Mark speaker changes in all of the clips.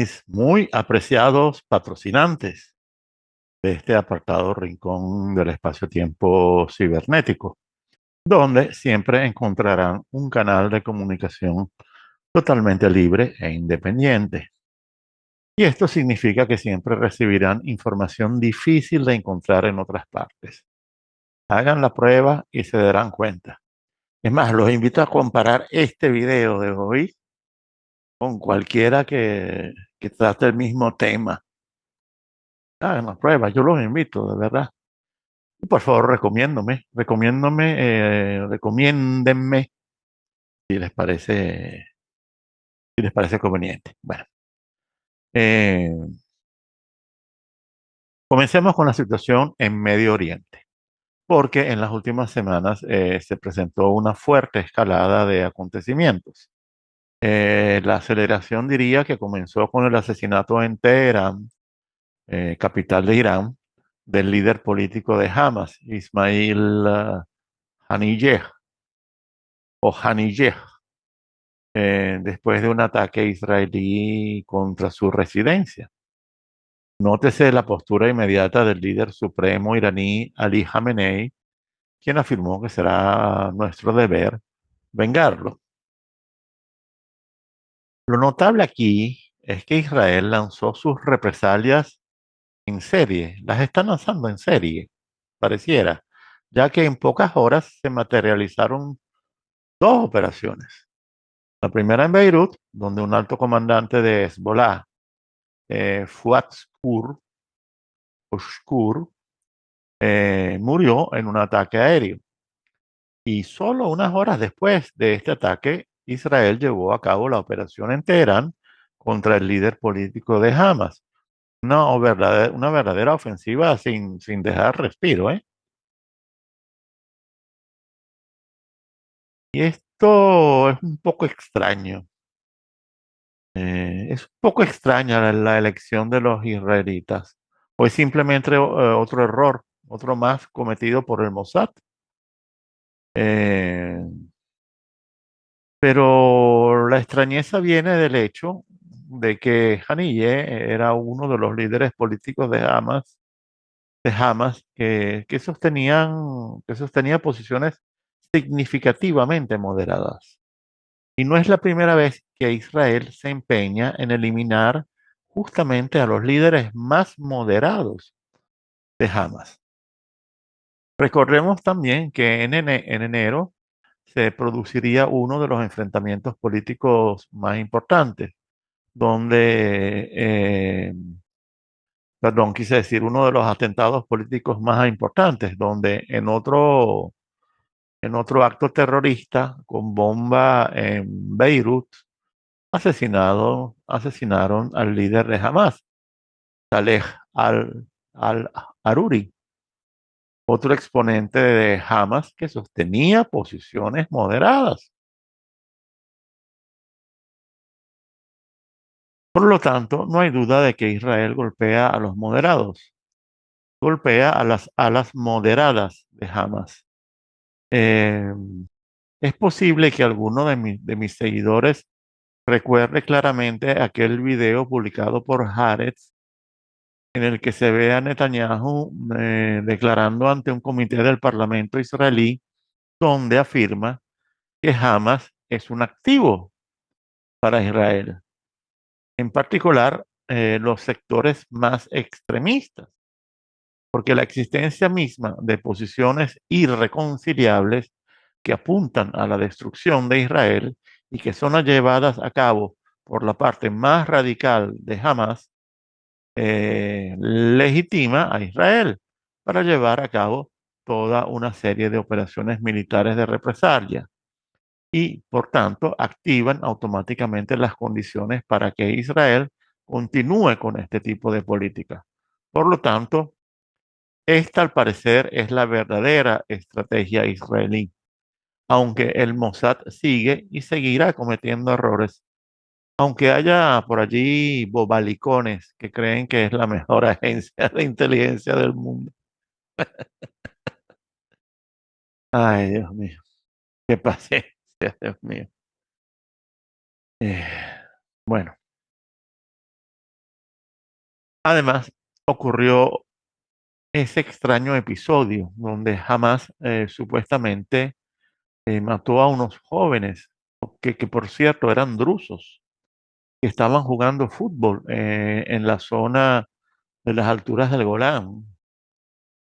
Speaker 1: Mis muy apreciados patrocinantes de este apartado rincón del espacio-tiempo cibernético, donde siempre encontrarán un canal de comunicación totalmente libre e independiente. Y esto significa que siempre recibirán información difícil de encontrar en otras partes. Hagan la prueba y se darán cuenta. Es más, los invito a comparar este video de hoy con cualquiera que trate el mismo tema. Hagan la prueba, yo los invito, de verdad. Y por favor, recomiéndenme si les parece conveniente. Bueno, eh, comencemos con la situación en Medio Oriente, porque en las últimas semanas se presentó una fuerte escalada de acontecimientos. La aceleración diría que comenzó con el asesinato en Teherán, capital de Irán, del líder político de Hamas, Ismail Haniyeh, o Haniyeh, después de un ataque israelí contra su residencia. Nótese la postura inmediata del líder supremo iraní Ali Khamenei, quien afirmó que será nuestro deber vengarlo. Lo notable aquí es que Israel lanzó sus represalias en serie, las está lanzando en serie, pareciera, ya que en pocas horas se materializaron dos operaciones. La primera en Beirut, donde un alto comandante de Hezbollah, Fuad Shkur, murió en un ataque aéreo. Y solo unas horas después de este ataque, Israel llevó a cabo la operación en Teherán contra el líder político de Hamas. Una verdadera ofensiva sin dejar respiro, ¿eh? Y esto es un poco extraño. Es un poco extraña la elección de los israelitas. O es simplemente otro error, otro más cometido por el Mossad. Eh, pero la extrañeza viene del hecho de que Haniyeh era uno de los líderes políticos de Hamas que sostenía posiciones significativamente moderadas. Y no es la primera vez que Israel se empeña en eliminar justamente a los líderes más moderados de Hamas. Recordemos también que en enero se produciría uno de los enfrentamientos políticos más importantes, donde, perdón, quise decir, uno de los atentados políticos más importantes, donde en otro acto terrorista con bomba en Beirut, asesinaron al líder de Hamas, Saleh al-Aruri, otro exponente de Hamas que sostenía posiciones moderadas. Por lo tanto, no hay duda de que Israel golpea a los moderados, golpea a las alas moderadas de Hamas. Eh, es posible que alguno de mis seguidores recuerde claramente aquel video publicado por Haaretz en el que se ve a Netanyahu declarando ante un comité del Parlamento israelí donde afirma que Hamas es un activo para Israel, en particular los sectores más extremistas, porque la existencia misma de posiciones irreconciliables que apuntan a la destrucción de Israel y que son llevadas a cabo por la parte más radical de Hamas, legitima a Israel para llevar a cabo toda una serie de operaciones militares de represalia y, por tanto, activan automáticamente las condiciones para que Israel continúe con este tipo de política. Por lo tanto, esta al parecer es la verdadera estrategia israelí, aunque el Mossad sigue y seguirá cometiendo errores, aunque haya por allí bobalicones que creen que es la mejor agencia de inteligencia del mundo. Ay, Dios mío, qué paciencia, Dios mío. Eh, bueno, Además, ocurrió ese extraño episodio donde Hamas supuestamente mató a unos jóvenes, que por cierto eran drusos, que estaban jugando fútbol en la zona de las alturas del Golán,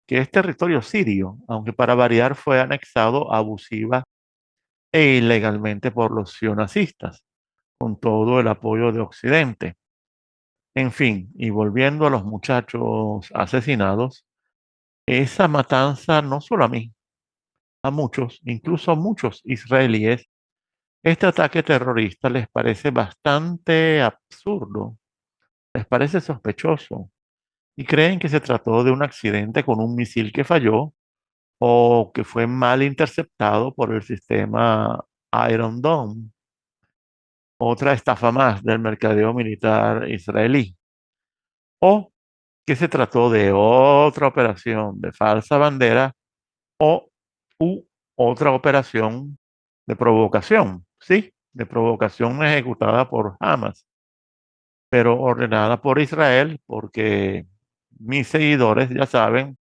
Speaker 1: que es territorio sirio, aunque para variar fue anexado abusiva e ilegalmente por los sionacistas, con todo el apoyo de Occidente. En fin, y volviendo a los muchachos asesinados, esa matanza no solo a mí, a muchos, incluso a muchos israelíes, este ataque terrorista les parece bastante absurdo, les parece sospechoso y creen que se trató de un accidente con un misil que falló o que fue mal interceptado por el sistema Iron Dome, otra estafa más del mercadeo militar israelí, o que se trató de otra operación de falsa bandera o u otra operación de provocación, ¿sí? De provocación ejecutada por Hamas, pero ordenada por Israel, porque mis seguidores ya saben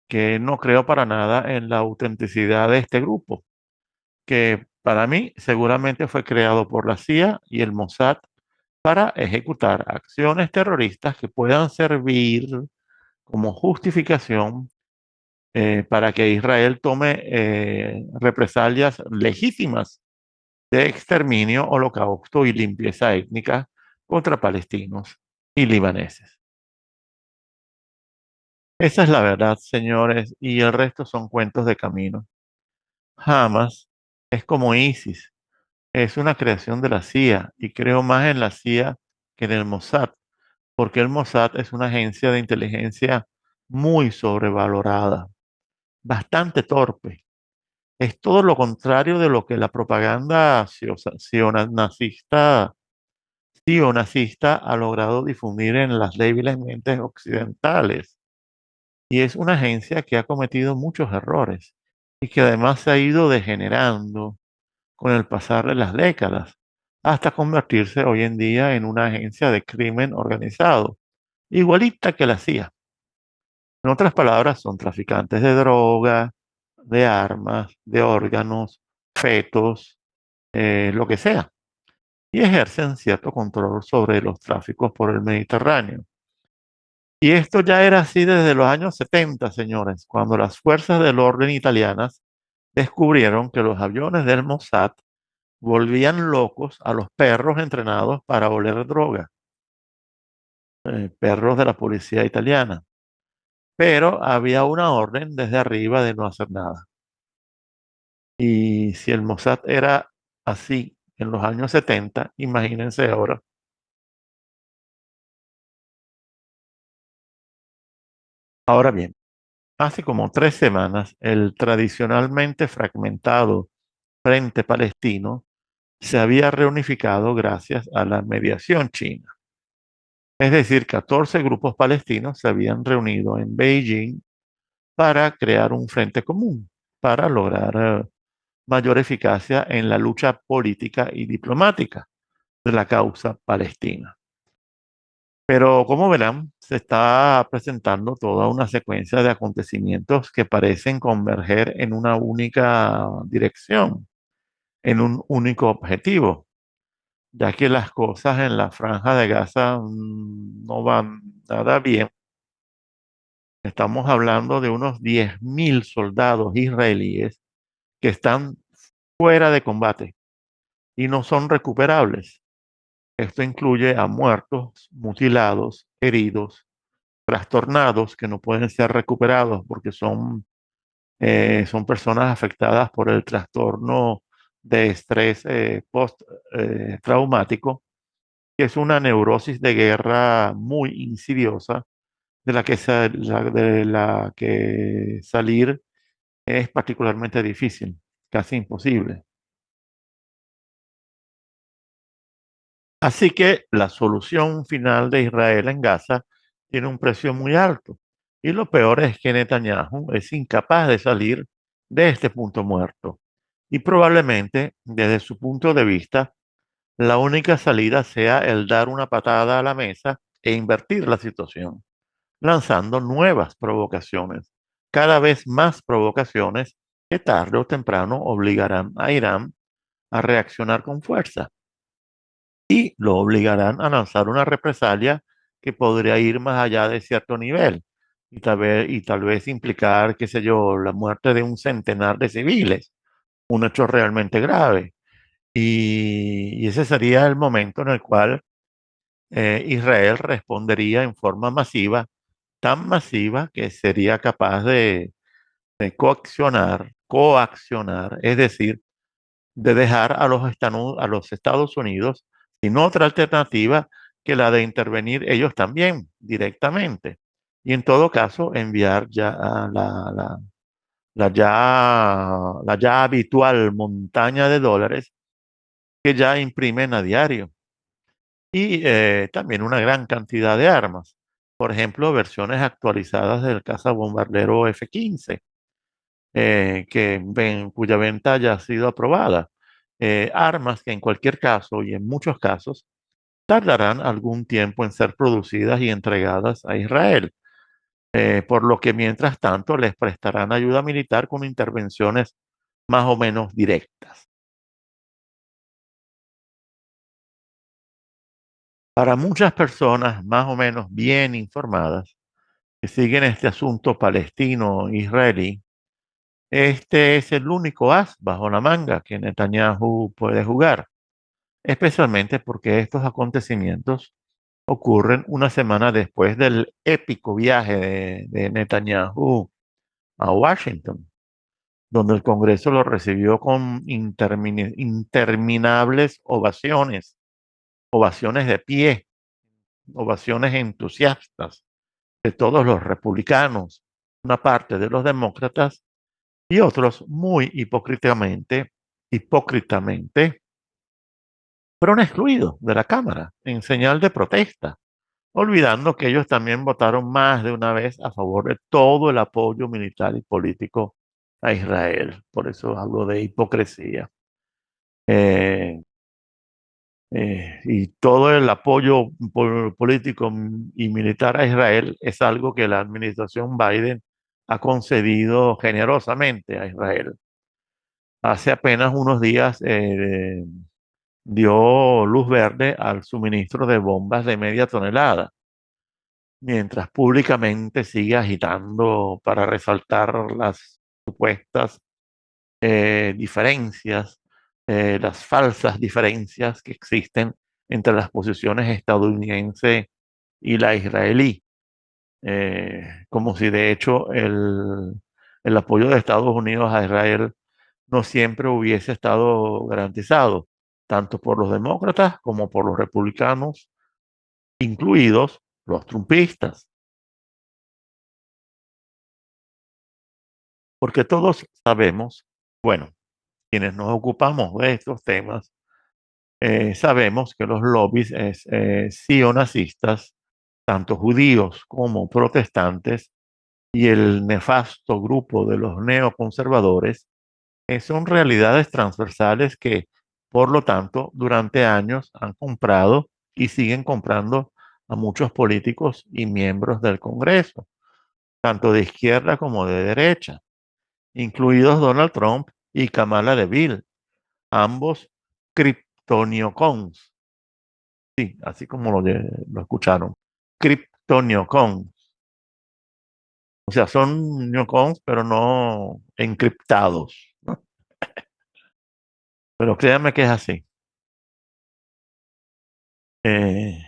Speaker 1: que no creo para nada en la autenticidad de este grupo, que para mí seguramente fue creado por la CIA y el Mossad para ejecutar acciones terroristas que puedan servir como justificación para que Israel tome represalias legítimas de exterminio, holocausto y limpieza étnica contra palestinos y libaneses. Esa es la verdad, señores, y el resto son cuentos de camino. Hamas es como ISIS, es una creación de la CIA y creo más en la CIA que en el Mossad, porque el Mossad es una agencia de inteligencia muy sobrevalorada, bastante torpe. Es todo lo contrario de lo que la propaganda sionazista ha logrado difundir en las débiles mentes occidentales. Y es una agencia que ha cometido muchos errores y que además se ha ido degenerando con el pasar de las décadas, hasta convertirse hoy en día en una agencia de crimen organizado, igualita que la CIA. En otras palabras, son traficantes de droga, de armas, de órganos, fetos, lo que sea, y ejercen cierto control sobre los tráficos por el Mediterráneo. Y esto ya era así desde los años 70, señores, cuando las fuerzas del orden italianas descubrieron que los aviones del Mossad volvían locos a los perros entrenados para oler droga, perros de la policía italiana. Pero había una orden desde arriba de no hacer nada. Y si el Mossad era así en los años 70, imagínense ahora. Ahora bien, hace como 3 semanas, el tradicionalmente fragmentado Frente Palestino se había reunificado gracias a la mediación china. Es decir, 14 grupos palestinos se habían reunido en Beijing para crear un frente común, para lograr mayor eficacia en la lucha política y diplomática de la causa palestina. Pero como verán, se está presentando toda una secuencia de acontecimientos que parecen converger en una única dirección, en un único objetivo, ya que las cosas en la franja de Gaza no van nada bien. Estamos hablando de unos 10.000 soldados israelíes que están fuera de combate y no son recuperables. Esto incluye a muertos, mutilados, heridos, trastornados que no pueden ser recuperados porque son personas afectadas por el trastorno de estrés post-traumático, que es una neurosis de guerra muy insidiosa de la que salir es particularmente difícil, casi imposible. Así que la solución final de Israel en Gaza tiene un precio muy alto. Y lo peor es que Netanyahu es incapaz de salir de este punto muerto. Y probablemente, desde su punto de vista, la única salida sea el dar una patada a la mesa e invertir la situación, lanzando nuevas provocaciones, cada vez más provocaciones que tarde o temprano obligarán a Irán a reaccionar con fuerza y lo obligarán a lanzar una represalia que podría ir más allá de cierto nivel y tal vez implicar, qué sé yo, la muerte de un centenar de civiles, un hecho realmente grave. Y ese sería el momento en el cual Israel respondería en forma masiva, tan masiva que sería capaz de coaccionar, es decir, de dejar a los Estados Unidos sin otra alternativa que la de intervenir ellos también directamente. Y en todo caso, enviar ya la ya habitual montaña de dólares que ya imprimen a diario. Y también una gran cantidad de armas. Por ejemplo, versiones actualizadas del cazabombardero F-15 cuya venta ya ha sido aprobada. Armas que en cualquier caso y en muchos casos tardarán algún tiempo en ser producidas y entregadas a Israel, por lo que mientras tanto les prestarán ayuda militar con intervenciones más o menos directas. Para muchas personas más o menos bien informadas que siguen este asunto palestino-israelí, este es el único as bajo la manga que Netanyahu puede jugar, especialmente porque estos acontecimientos ocurren una semana después del épico viaje de Netanyahu a Washington, donde el Congreso lo recibió con interminables ovaciones, ovaciones de pie, ovaciones entusiastas de todos los republicanos, una parte de los demócratas y otros muy hipócritamente, fueron excluidos de la Cámara en señal de protesta, olvidando que ellos también votaron más de una vez a favor de todo el apoyo militar y político a Israel. Por eso hablo de hipocresía. Eh, y todo el apoyo político y militar a Israel es algo que la administración Biden ha concedido generosamente a Israel. Hace apenas unos días dio luz verde al suministro de bombas de media tonelada, mientras públicamente sigue agitando para resaltar las supuestas diferencias, las falsas diferencias que existen entre las posiciones estadounidense y la israelí, como si de hecho el apoyo de Estados Unidos a Israel no siempre hubiese estado garantizado, tanto por los demócratas como por los republicanos, incluidos los trumpistas, porque todos sabemos, bueno, quienes nos ocupamos de estos temas, sabemos que los lobbies sionazistas, tanto judíos como protestantes, y el nefasto grupo de los neoconservadores, son realidades transversales que, por lo tanto, durante años han comprado y siguen comprando a muchos políticos y miembros del Congreso, tanto de izquierda como de derecha, incluidos Donald Trump y Kamala DeVille, ambos criptoniocons, sí, así como lo escucharon, criptoniocons. O sea, son neocons, pero no encriptados, ¿no? Pero créanme que es así. Eh,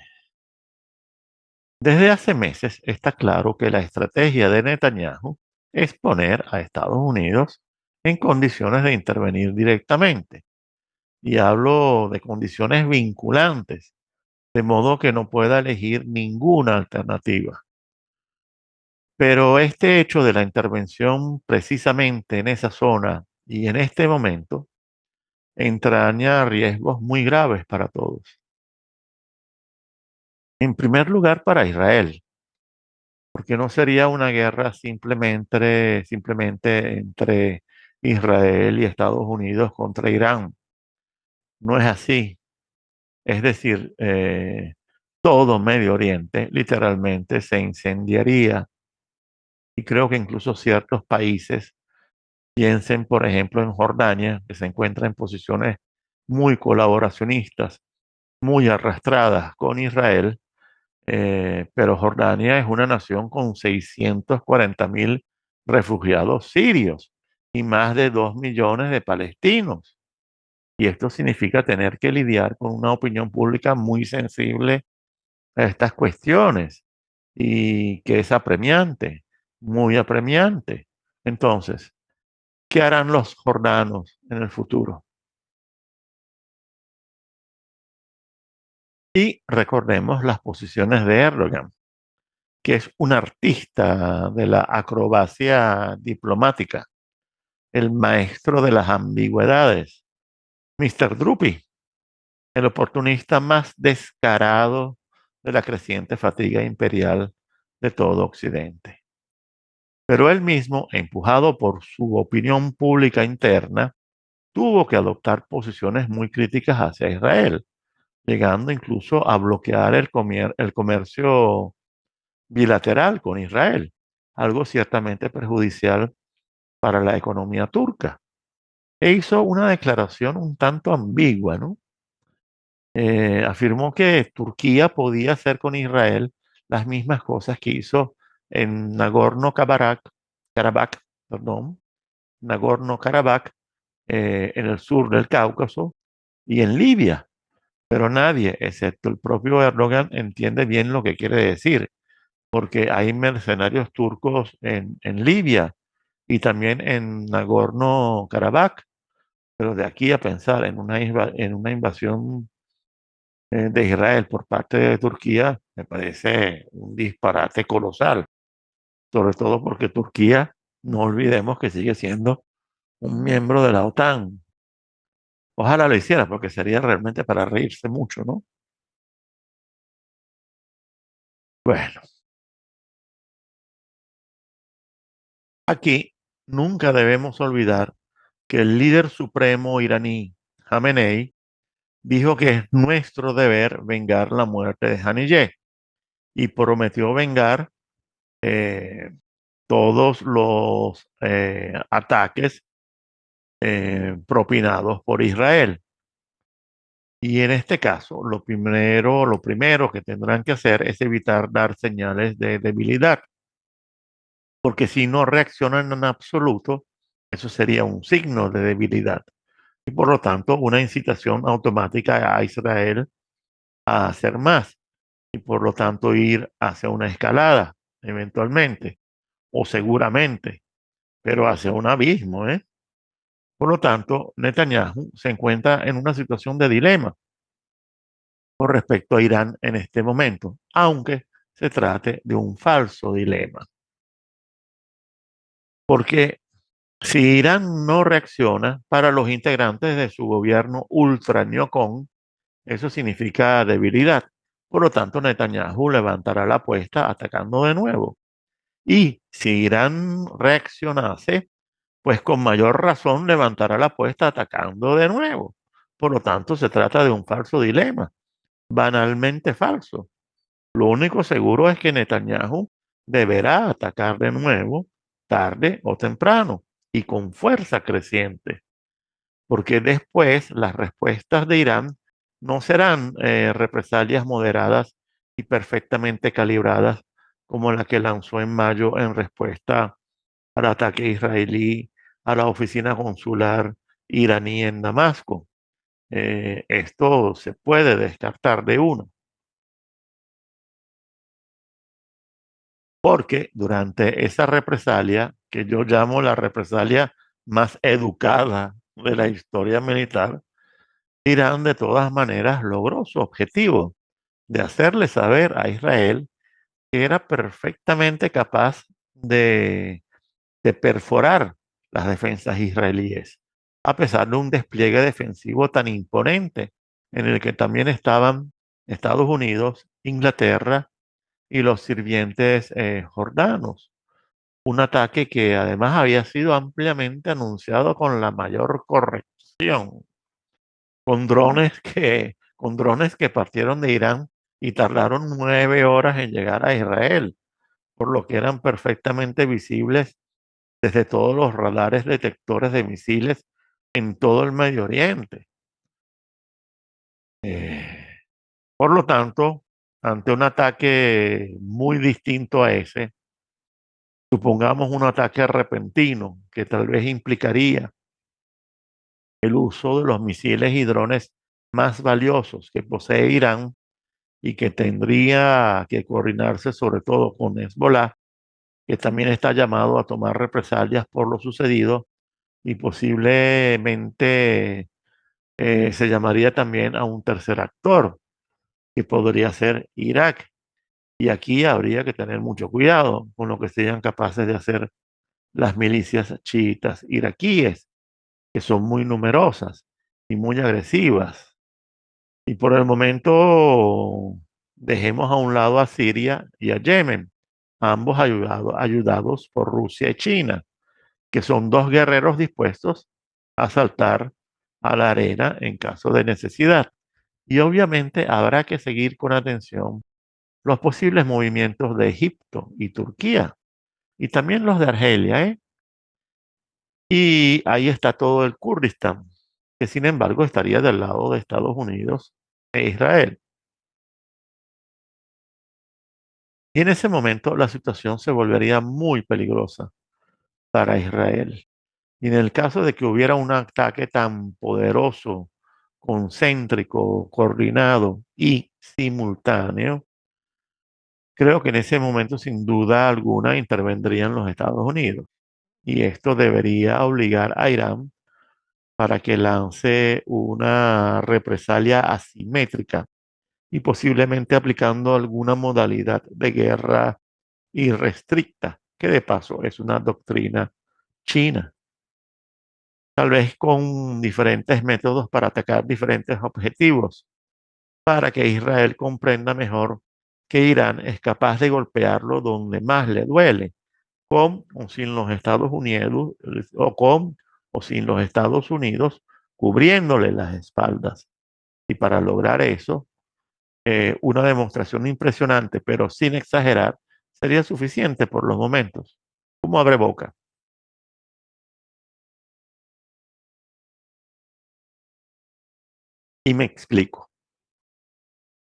Speaker 1: Desde hace meses está claro que la estrategia de Netanyahu es poner a Estados Unidos en condiciones de intervenir directamente. Y hablo de condiciones vinculantes, de modo que no pueda elegir ninguna alternativa. Pero este hecho de la intervención precisamente en esa zona y en este momento entraña riesgos muy graves para todos. En primer lugar, para Israel, porque no sería una guerra simplemente entre Israel y Estados Unidos contra Irán. No es así. Es decir, todo Medio Oriente literalmente se incendiaría. Y creo que incluso ciertos países, piensen por ejemplo en Jordania, que se encuentra en posiciones muy colaboracionistas, muy arrastradas con Israel, pero Jordania es una nación con 640.000 refugiados sirios y más de 2 millones de palestinos. Y esto significa tener que lidiar con una opinión pública muy sensible a estas cuestiones y que es apremiante, muy apremiante. Entonces, ¿qué harán los jordanos en el futuro? Y recordemos las posiciones de Erdogan, que es un artista de la acrobacia diplomática, el maestro de las ambigüedades, Mr. Drupi, el oportunista más descarado de la creciente fatiga imperial de todo Occidente. Pero él mismo, empujado por su opinión pública interna, tuvo que adoptar posiciones muy críticas hacia Israel, llegando incluso a bloquear el comercio bilateral con Israel, algo ciertamente perjudicial para la economía turca. E hizo una declaración un tanto ambigua, ¿no? Afirmó que Turquía podía hacer con Israel las mismas cosas que hizo en Karabaj, perdón, Nagorno-Karabaj, en el sur del Cáucaso y en Libia. Pero nadie, excepto el propio Erdogan, entiende bien lo que quiere decir, porque hay mercenarios turcos en Libia y también en Nagorno-Karabaj. Pero de aquí a pensar en una invasión de Israel por parte de Turquía, me parece un disparate colosal, sobre todo porque Turquía, no olvidemos que sigue siendo un miembro de la OTAN. Ojalá lo hiciera, porque sería realmente para reírse mucho, ¿no? Bueno, aquí nunca debemos olvidar que el líder supremo iraní, Khamenei, dijo que es nuestro deber vengar la muerte de Haniyeh y prometió vengar eh, todos los ataques propinados por Israel. Y en este caso, lo primero que tendrán que hacer es evitar dar señales de debilidad, porque si no reaccionan en absoluto, eso sería un signo de debilidad y por lo tanto una incitación automática a Israel a hacer más y por lo tanto ir hacia una escalada eventualmente o seguramente, pero hacia un abismo, ¿eh? Por lo tanto, Netanyahu se encuentra en una situación de dilema con respecto a Irán en este momento, aunque se trate de un falso dilema. Porque si Irán no reacciona para los integrantes de su gobierno ultra neocon, eso significa debilidad. Por lo tanto, Netanyahu levantará la apuesta atacando de nuevo. Y si Irán reaccionase, pues con mayor razón levantará la apuesta atacando de nuevo. Por lo tanto, se trata de un falso dilema, banalmente falso. Lo único seguro es que Netanyahu deberá atacar de nuevo, tarde o temprano, y con fuerza creciente, porque después las respuestas de Irán no serán represalias moderadas y perfectamente calibradas como la que lanzó en mayo en respuesta al ataque israelí a la oficina consular iraní en Damasco. Esto se puede descartar de uno, porque durante esa represalia, que yo llamo la represalia más educada de la historia militar, Irán de todas maneras logró su objetivo de hacerle saber a Israel que era perfectamente capaz de, de perforar las defensas israelíes, a pesar de un despliegue defensivo tan imponente en el que también estaban Estados Unidos, Inglaterra y los sirvientes jordanos. Un ataque que además había sido ampliamente anunciado con la mayor corrección, con drones que partieron de Irán y tardaron 9 horas en llegar a Israel, por lo que eran perfectamente visibles desde todos los radares detectores de misiles en todo el Medio Oriente. Eh, por lo tanto, ante un ataque muy distinto a ese, supongamos un ataque repentino que tal vez implicaría el uso de los misiles y drones más valiosos que posee Irán y que tendría que coordinarse sobre todo con Hezbollah, que también está llamado a tomar represalias por lo sucedido y posiblemente se llamaría también a un tercer actor, que podría ser Irak. Y aquí habría que tener mucho cuidado con lo que sean capaces de hacer las milicias chiitas iraquíes, que son muy numerosas y muy agresivas. Y por el momento dejemos a un lado a Siria y a Yemen, ambos ayudados por Rusia y China, que son dos guerreros dispuestos a saltar a la arena en caso de necesidad. Y obviamente habrá que seguir con atención los posibles movimientos de Egipto y Turquía, y también los de Argelia, ¿eh? Y ahí está todo el Kurdistán, que sin embargo estaría del lado de Estados Unidos e Israel. Y en ese momento la situación se volvería muy peligrosa para Israel. Y en el caso de que hubiera un ataque tan poderoso, concéntrico, coordinado y simultáneo, creo que en ese momento sin duda alguna intervendrían los Estados Unidos. Y esto debería obligar a Irán para que lance una represalia asimétrica y posiblemente aplicando alguna modalidad de guerra irrestricta, que de paso es una doctrina china, tal vez con diferentes métodos para atacar diferentes objetivos, para que Israel comprenda mejor que Irán es capaz de golpearlo donde más le duele, con o sin los Estados Unidos, o sin los Estados Unidos cubriéndole las espaldas. Y para lograr eso, una demostración impresionante, pero sin exagerar, sería suficiente por los momentos. ¿Cómo abre boca? Y me explico.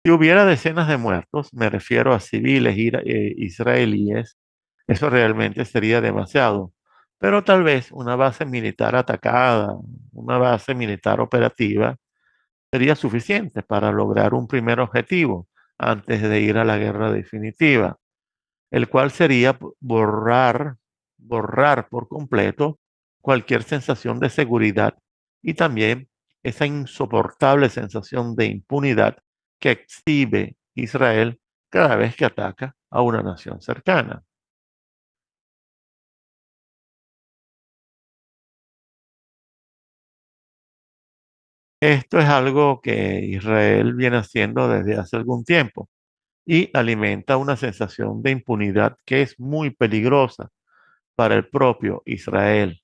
Speaker 1: Si hubiera decenas de muertos, me refiero a civiles israelíes, eso realmente sería demasiado. Pero tal vez una base militar atacada, una base militar operativa, sería suficiente para lograr un primer objetivo antes de ir a la guerra definitiva, el cual sería borrar por completo cualquier sensación de seguridad y también esa insoportable sensación de impunidad que exhibe Israel cada vez que ataca a una nación cercana. Esto es algo que Israel viene haciendo desde hace algún tiempo y alimenta una sensación de impunidad que es muy peligrosa para el propio Israel,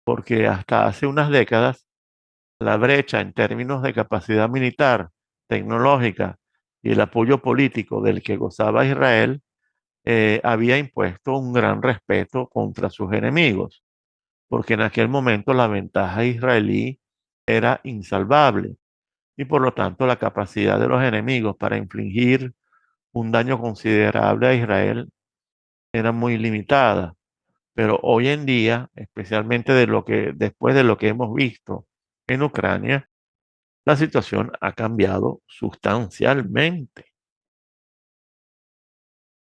Speaker 1: porque hasta hace unas décadas la brecha en términos de capacidad militar, tecnológica y el apoyo político del que gozaba Israel había impuesto un gran respeto contra sus enemigos, porque en aquel momento la ventaja israelí era insalvable y por lo tanto la capacidad de los enemigos para infligir un daño considerable a Israel era muy limitada. Pero hoy en día, especialmente después de lo que hemos visto en Ucrania, la situación ha cambiado sustancialmente.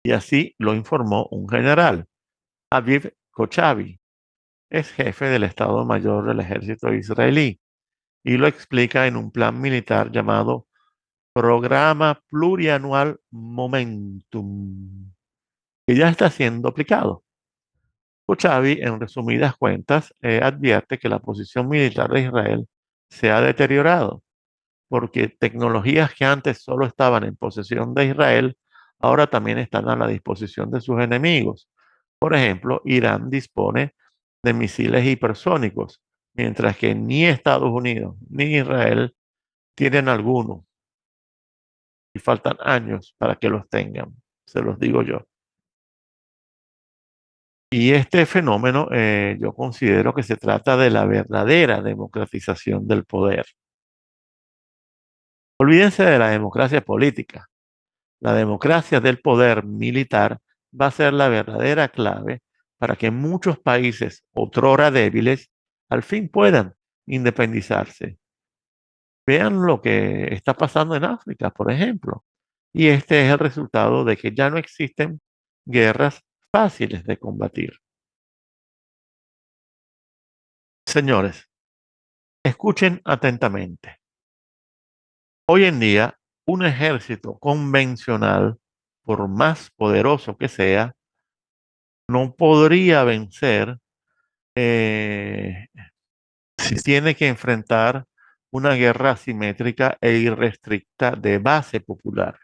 Speaker 1: Y así lo informó un general, Aviv Kochavi, es jefe del Estado Mayor del Ejército israelí, y lo explica en un plan militar llamado Programa Plurianual Momentum, que ya está siendo aplicado. Kochavi, en resumidas cuentas, advierte que la posición militar de Israel se ha deteriorado porque tecnologías que antes solo estaban en posesión de Israel, ahora también están a la disposición de sus enemigos. Por ejemplo, Irán dispone de misiles hipersónicos, mientras que ni Estados Unidos ni Israel tienen alguno. y faltan años para que los tengan, se los digo yo. Y este fenómeno yo considero que se trata de la verdadera democratización del poder. Olvídense de la democracia política. La democracia del poder militar va a ser la verdadera clave para que muchos países otrora débiles al fin puedan independizarse. Vean lo que está pasando en África, por ejemplo. Y este es el resultado de que ya no existen guerras fáciles de combatir. Señores, escuchen atentamente. Hoy en día, un ejército convencional, por más poderoso que sea, no podría vencer eh, si tiene que enfrentar una guerra asimétrica e irrestricta de base popular.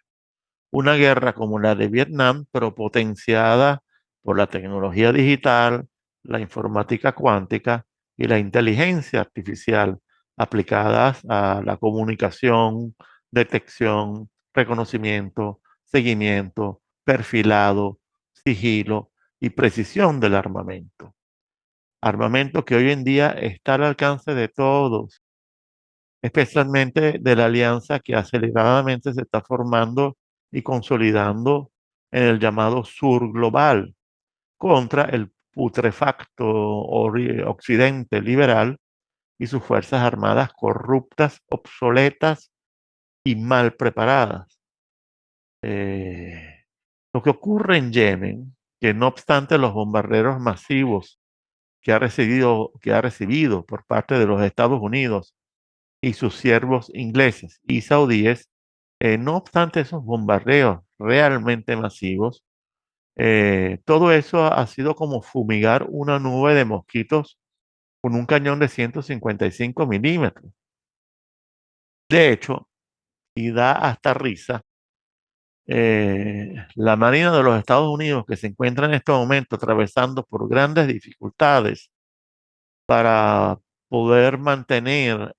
Speaker 1: Una guerra como la de Vietnam, pero potenciada por la tecnología digital, la informática cuántica y la inteligencia artificial aplicadas a la comunicación, detección, reconocimiento, seguimiento, perfilado, sigilo y precisión del armamento. Armamento que hoy en día está al alcance de todos, especialmente de la alianza que aceleradamente se está formando y consolidando en el llamado Sur Global contra el putrefacto Occidente liberal y sus fuerzas armadas corruptas, obsoletas y mal preparadas. Eh, lo que ocurre en Yemen, que no obstante los bombarderos masivos que ha recibido por parte de los Estados Unidos y sus siervos ingleses y saudíes, no obstante esos bombardeos realmente masivos, todo eso ha sido como fumigar una nube de mosquitos con un cañón de 155 milímetros. De hecho, y da hasta risa, la Marina de los Estados Unidos, que se encuentra en este momento atravesando por grandes dificultades para poder mantener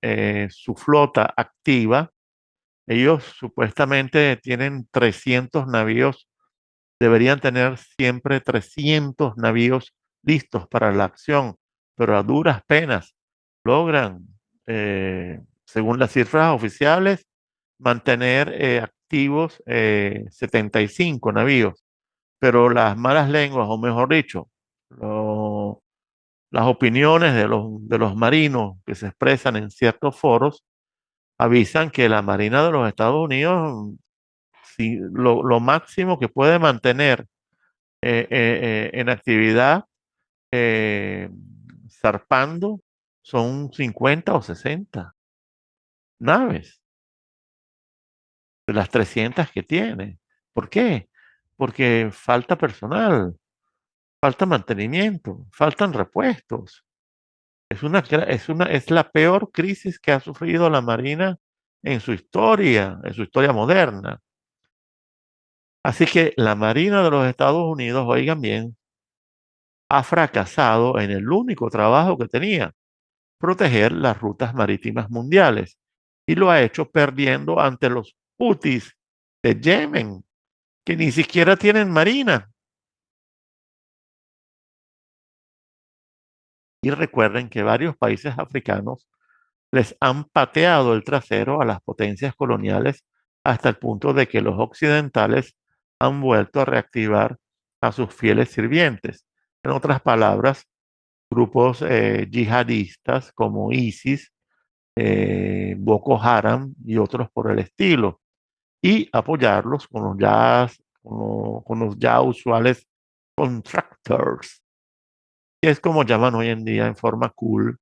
Speaker 1: su flota activa. Ellos supuestamente tienen 300 navíos, deberían tener siempre 300 navíos listos para la acción, pero a duras penas logran, según las cifras oficiales, mantener activos 75 navíos. Pero las malas lenguas, o mejor dicho, las opiniones de los marinos que se expresan en ciertos foros avisan que la Marina de los Estados Unidos, si, lo máximo que puede mantener en actividad eh, zarpando son 50 o 60 naves de las 300 que tiene. ¿Por qué? Porque falta personal, falta mantenimiento, faltan repuestos. Es la peor crisis que ha sufrido la Marina en su historia moderna. Así que la Marina de los Estados Unidos, oigan bien, ha fracasado en el único trabajo que tenía, proteger las rutas marítimas mundiales, y lo ha hecho perdiendo ante los Houthis de Yemen, que ni siquiera tienen marina. Y recuerden que varios países africanos les han pateado el trasero a las potencias coloniales hasta el punto de que los occidentales han vuelto a reactivar a sus fieles sirvientes. En otras palabras, grupos yihadistas como ISIS, Boko Haram y otros por el estilo, y apoyarlos con los ya usuales contractors, que es como llaman hoy en día en forma cool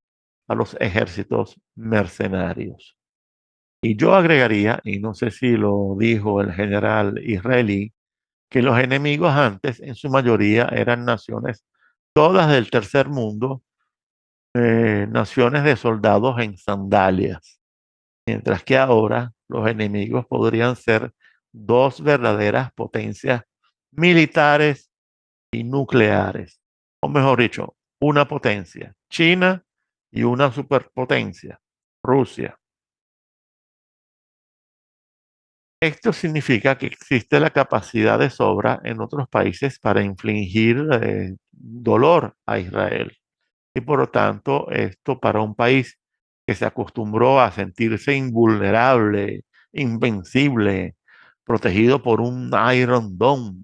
Speaker 1: a los ejércitos mercenarios. Y yo agregaría, y no sé si lo dijo el general israelí, que los enemigos antes en su mayoría eran naciones, todas del tercer mundo, naciones de soldados en sandalias, mientras que ahora los enemigos podrían ser dos verdaderas potencias militares y nucleares, o mejor dicho, una potencia, China, y una superpotencia, Rusia. Esto significa que existe la capacidad de sobra en otros países para infligir dolor a Israel. Y por lo tanto, esto para un país que se acostumbró a sentirse invulnerable, invencible, protegido por un Iron Dome,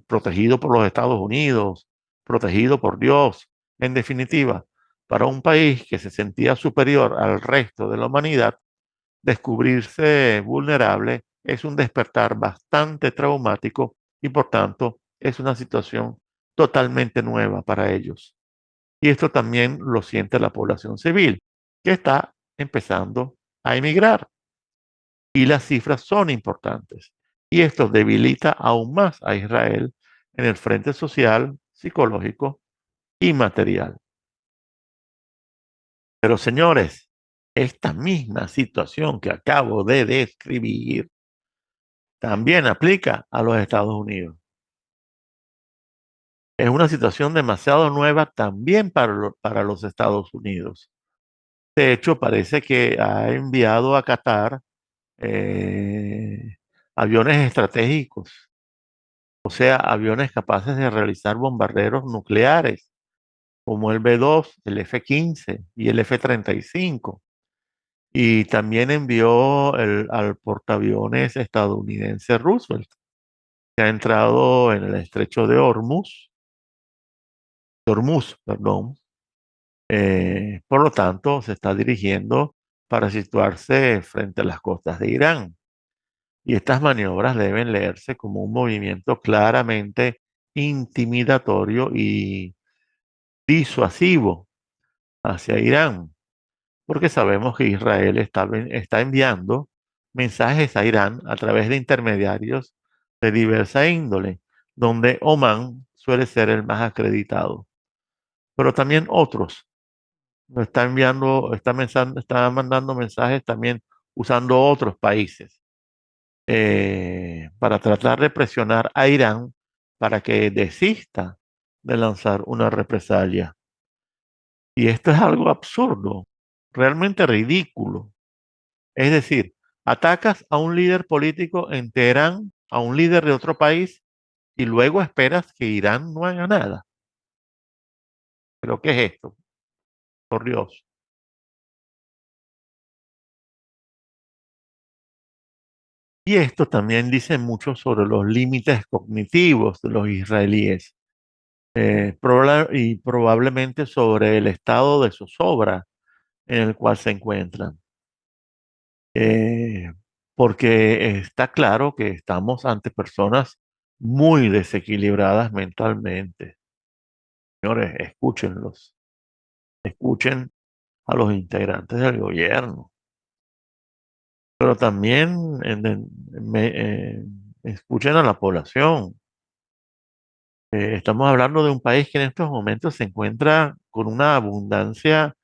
Speaker 1: protegido por los Estados Unidos, protegido por Dios, en definitiva, para un país que se sentía superior al resto de la humanidad, descubrirse vulnerable es un despertar bastante traumático y por tanto es una situación totalmente nueva para ellos. Y esto también lo siente la población civil, que está empezando a emigrar. Y las cifras son importantes. Y esto debilita aún más a Israel en el frente social, psicológico y material. Pero señores, esta misma situación que acabo de describir también aplica a los Estados Unidos. Es una situación demasiado nueva también para los Estados Unidos. De hecho, parece que ha enviado a Qatar eh, aviones estratégicos, o sea, aviones capaces de realizar bombarderos nucleares, como el B-2, el F-15 y el F-35. Y también envió al portaaviones estadounidense Roosevelt, que ha entrado en el estrecho de Hormuz, perdón. Por lo tanto, se está dirigiendo para situarse frente a las costas de Irán. Y estas maniobras deben leerse como un movimiento claramente intimidatorio y disuasivo hacia Irán, porque sabemos que Israel está enviando mensajes a Irán a través de intermediarios de diversa índole, donde Omán suele ser el más acreditado, pero también otros. Está enviando, está mandando mensajes también usando otros países para tratar de presionar a Irán para que desista de lanzar una represalia. Y esto es algo absurdo, realmente ridículo. Es decir, atacas a un líder político en Teherán, a un líder de otro país, y luego esperas que Irán no haga nada. ¿Pero qué es esto? Por Dios. Y esto también dice mucho sobre los límites cognitivos de los israelíes y probablemente sobre el estado de zozobra en el cual se encuentran. Eh, Porque está claro que estamos ante personas muy desequilibradas mentalmente. Señores, escúchenlos, escuchen a los integrantes del gobierno, pero también escuchen a la población. Estamos hablando de un país que en estos momentos se encuentra con una abundancia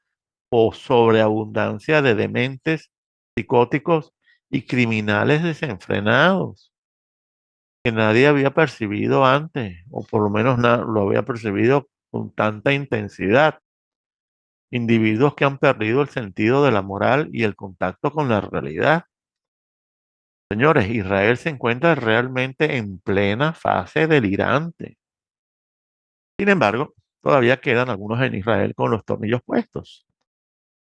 Speaker 1: o sobreabundancia de dementes, psicóticos y criminales desenfrenados que nadie había percibido antes, o por lo menos lo había percibido con tanta intensidad. Individuos que han perdido el sentido de la moral y el contacto con la realidad. Señores, Israel se encuentra realmente en plena fase delirante. Sin embargo, todavía quedan algunos en Israel con los tornillos puestos.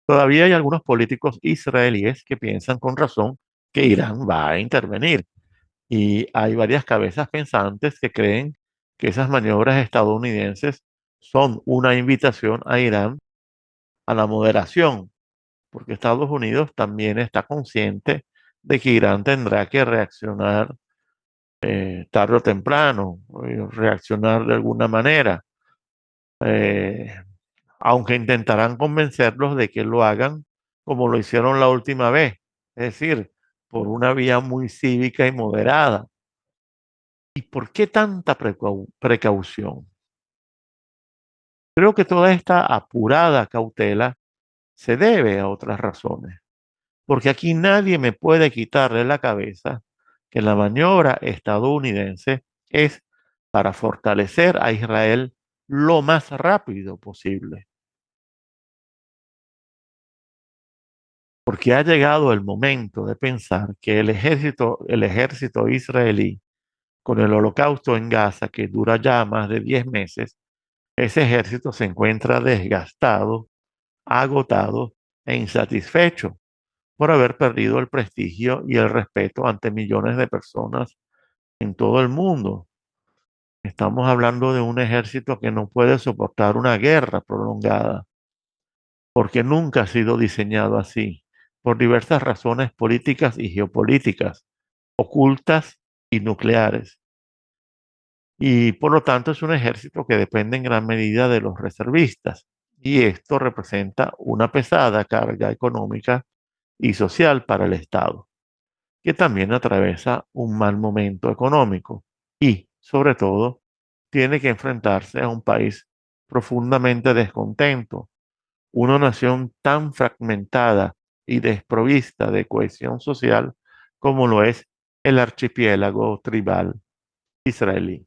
Speaker 1: Todavía hay algunos políticos israelíes que piensan con razón que Irán va a intervenir. Y hay varias cabezas pensantes que creen que esas maniobras estadounidenses son una invitación a Irán a la moderación, porque Estados Unidos también está consciente de que Irán tendrá que reaccionar tarde o temprano, reaccionar de alguna manera. Eh, Aunque intentarán convencerlos de que lo hagan como lo hicieron la última vez, es decir, por una vía muy cívica y moderada. ¿Y por qué tanta precaución? Creo que toda esta apurada cautela se debe a otras razones, porque aquí nadie me puede quitarle la cabeza que la maniobra estadounidense es para fortalecer a Israel lo más rápido posible. porque ha llegado el momento de pensar que el ejército israelí, con el holocausto en Gaza, que dura ya más de 10 meses, ese ejército se encuentra desgastado, agotado e insatisfecho por haber perdido el prestigio y el respeto ante millones de personas en todo el mundo. Estamos hablando de un ejército que no puede soportar una guerra prolongada, porque nunca ha sido diseñado así, por diversas razones políticas y geopolíticas, ocultas y nucleares. Y por lo tanto es un ejército que depende en gran medida de los reservistas. Y esto representa una pesada carga económica y social para el Estado, que también atraviesa un mal momento económico y, sobre todo, tiene que enfrentarse a un país profundamente descontento, una nación tan fragmentada y desprovista de cohesión social como lo es el archipiélago tribal israelí.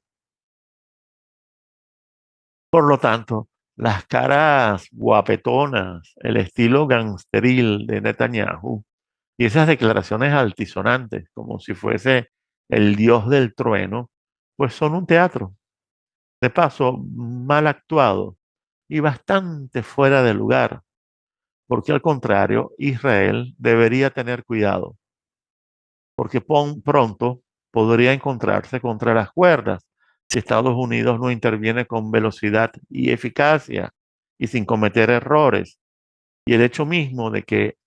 Speaker 1: Por lo tanto, las caras guapetonas, el estilo gangsteril de Netanyahu y esas declaraciones altisonantes, como si fuese el dios del trueno, pues son un teatro, de paso mal actuado y bastante fuera de lugar, porque al contrario, Israel debería tener cuidado, porque pronto podría encontrarse contra las cuerdas si Estados Unidos no interviene con velocidad y eficacia y sin cometer errores. Y el hecho mismo de que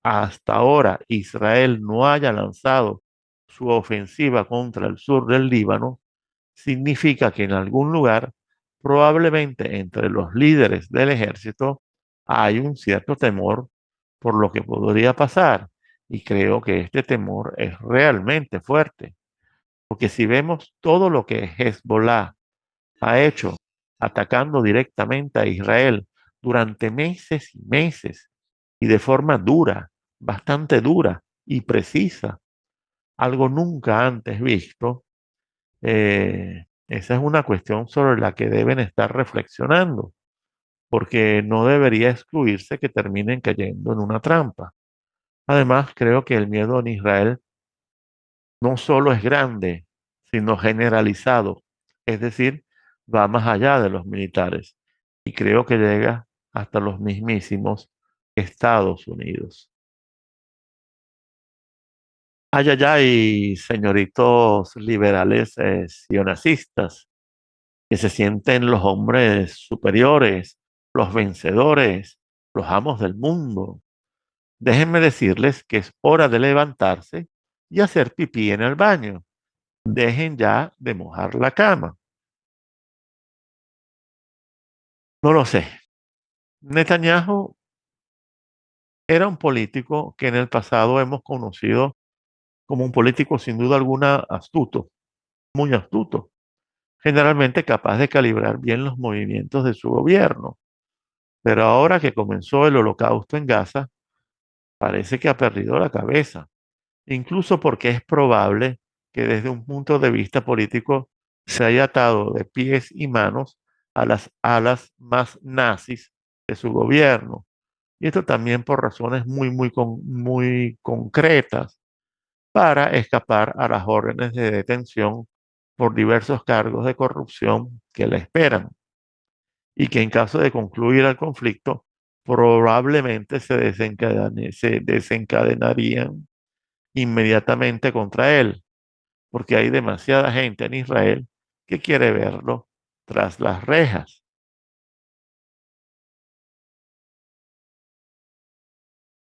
Speaker 1: hasta ahora Israel no haya lanzado su ofensiva contra el sur del Líbano significa que en algún lugar, probablemente entre los líderes del ejército, hay un cierto temor por lo que podría pasar. Y creo que este temor es realmente fuerte, porque si vemos todo lo que Hezbollah ha hecho atacando directamente a Israel durante meses y meses y de forma dura, bastante dura y precisa, algo nunca antes visto, esa es una cuestión sobre la que deben estar reflexionando, porque no debería excluirse que terminen cayendo en una trampa. Además, creo que el miedo en Israel no solo es grande, sino generalizado, es decir, va más allá de los militares y creo que llega hasta los mismísimos Estados Unidos. Ay, ay, ay, señoritos liberales sionacistas, que se sienten los hombres superiores, los vencedores, los amos del mundo. Déjenme decirles que es hora de levantarse y hacer pipí en el baño. Dejen ya de mojar la cama. No lo sé. Netanyahu era un político que en el pasado hemos conocido como un político sin duda alguna astuto, muy astuto, generalmente capaz de calibrar bien los movimientos de su gobierno. Pero ahora que comenzó el holocausto en Gaza, parece que ha perdido la cabeza, incluso porque es probable que desde un punto de vista político se haya atado de pies y manos a las alas más nazis de su gobierno. Y esto también por razones muy concretas para escapar a las órdenes de detención por diversos cargos de corrupción que le esperan y que en caso de concluir el conflicto probablemente se desencadenarían inmediatamente contra él, porque hay demasiada gente en Israel que quiere verlo tras las rejas.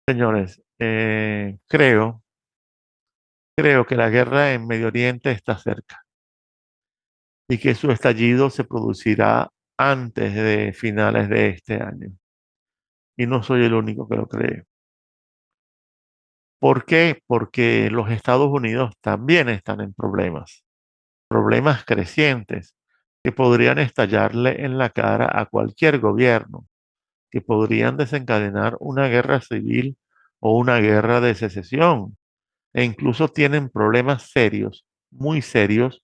Speaker 1: Señores, creo que la guerra en Medio Oriente está cerca y que su estallido se producirá antes de finales de este año. Y no soy el único que lo cree. ¿Por qué? Porque los Estados Unidos también están en problemas crecientes que podrían estallarle en la cara a cualquier gobierno, que podrían desencadenar una guerra civil o una guerra de secesión, e incluso tienen problemas serios, muy serios,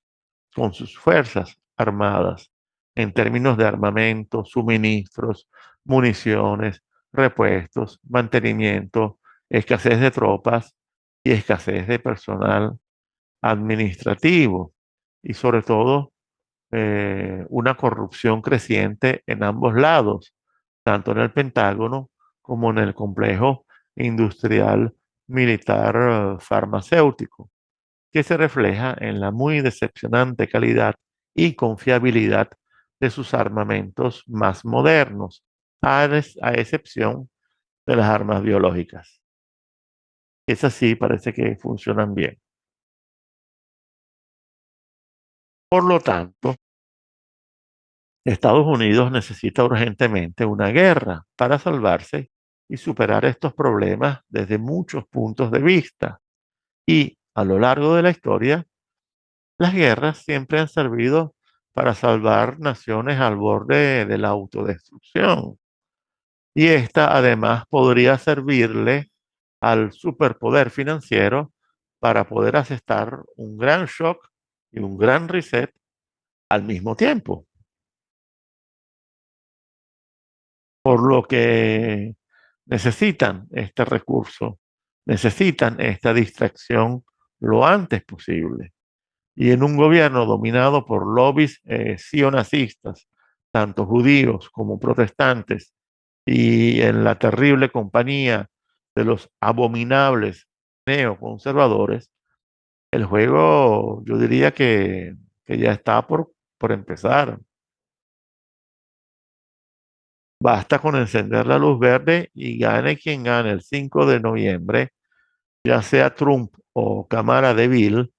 Speaker 1: con sus fuerzas armadas, en términos de armamento, suministros, municiones, repuestos, mantenimiento escasez de tropas y escasez de personal administrativo y sobre todo una corrupción creciente en ambos lados, tanto en el Pentágono como en el complejo industrial militar farmacéutico, que se refleja en la muy decepcionante calidad y confiabilidad de sus armamentos más modernos, a excepción de las armas biológicas. Esas sí parece que funcionan bien. Por lo tanto, Estados Unidos necesita urgentemente una guerra para salvarse y superar estos problemas desde muchos puntos de vista. Y a lo largo de la historia, las guerras siempre han servido para salvar naciones al borde de la autodestrucción. Y esta además podría servirle al superpoder financiero para poder asestar un gran shock y un gran reset al mismo tiempo. Por lo que necesitan este recurso, necesitan esta distracción lo antes posible. Y en un gobierno dominado por lobbies sionazistas, tanto judíos como protestantes, y en la terrible compañía de los abominables neoconservadores, el juego yo diría que ya está por empezar. Basta con encender la luz verde y gane quien gane el 5 de noviembre, ya sea Trump o Cámara de Bill,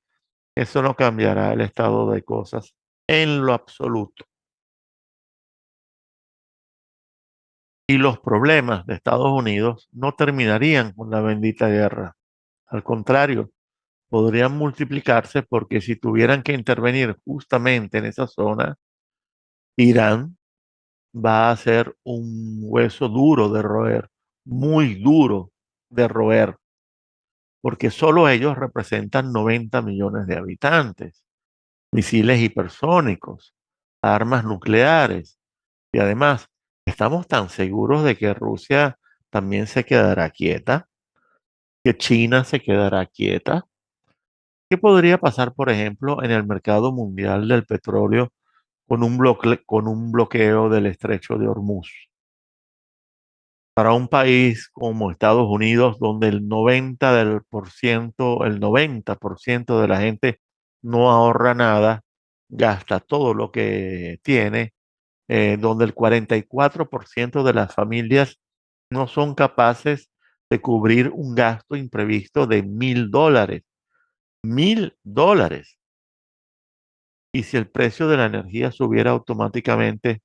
Speaker 1: eso no cambiará el estado de cosas en lo absoluto. Y los problemas de Estados Unidos no terminarían con la bendita guerra. Al contrario, podrían multiplicarse porque si tuvieran que intervenir justamente en esa zona, Irán va a ser un hueso duro de roer, muy duro de roer, porque solo ellos representan 90 millones de habitantes, misiles hipersónicos, armas nucleares, y además estamos tan seguros de que Rusia también se quedará quieta, que China se quedará quieta. ¿Qué podría pasar, por ejemplo, en el mercado mundial del petróleo con un bloqueo del estrecho de Hormuz? Para un país como Estados Unidos, donde el 90% de la gente no ahorra nada, gasta todo lo que tiene, donde el 44% de las familias no son capaces de cubrir un gasto imprevisto de $1.000. $1.000. Y si el precio de la energía subiera automáticamente,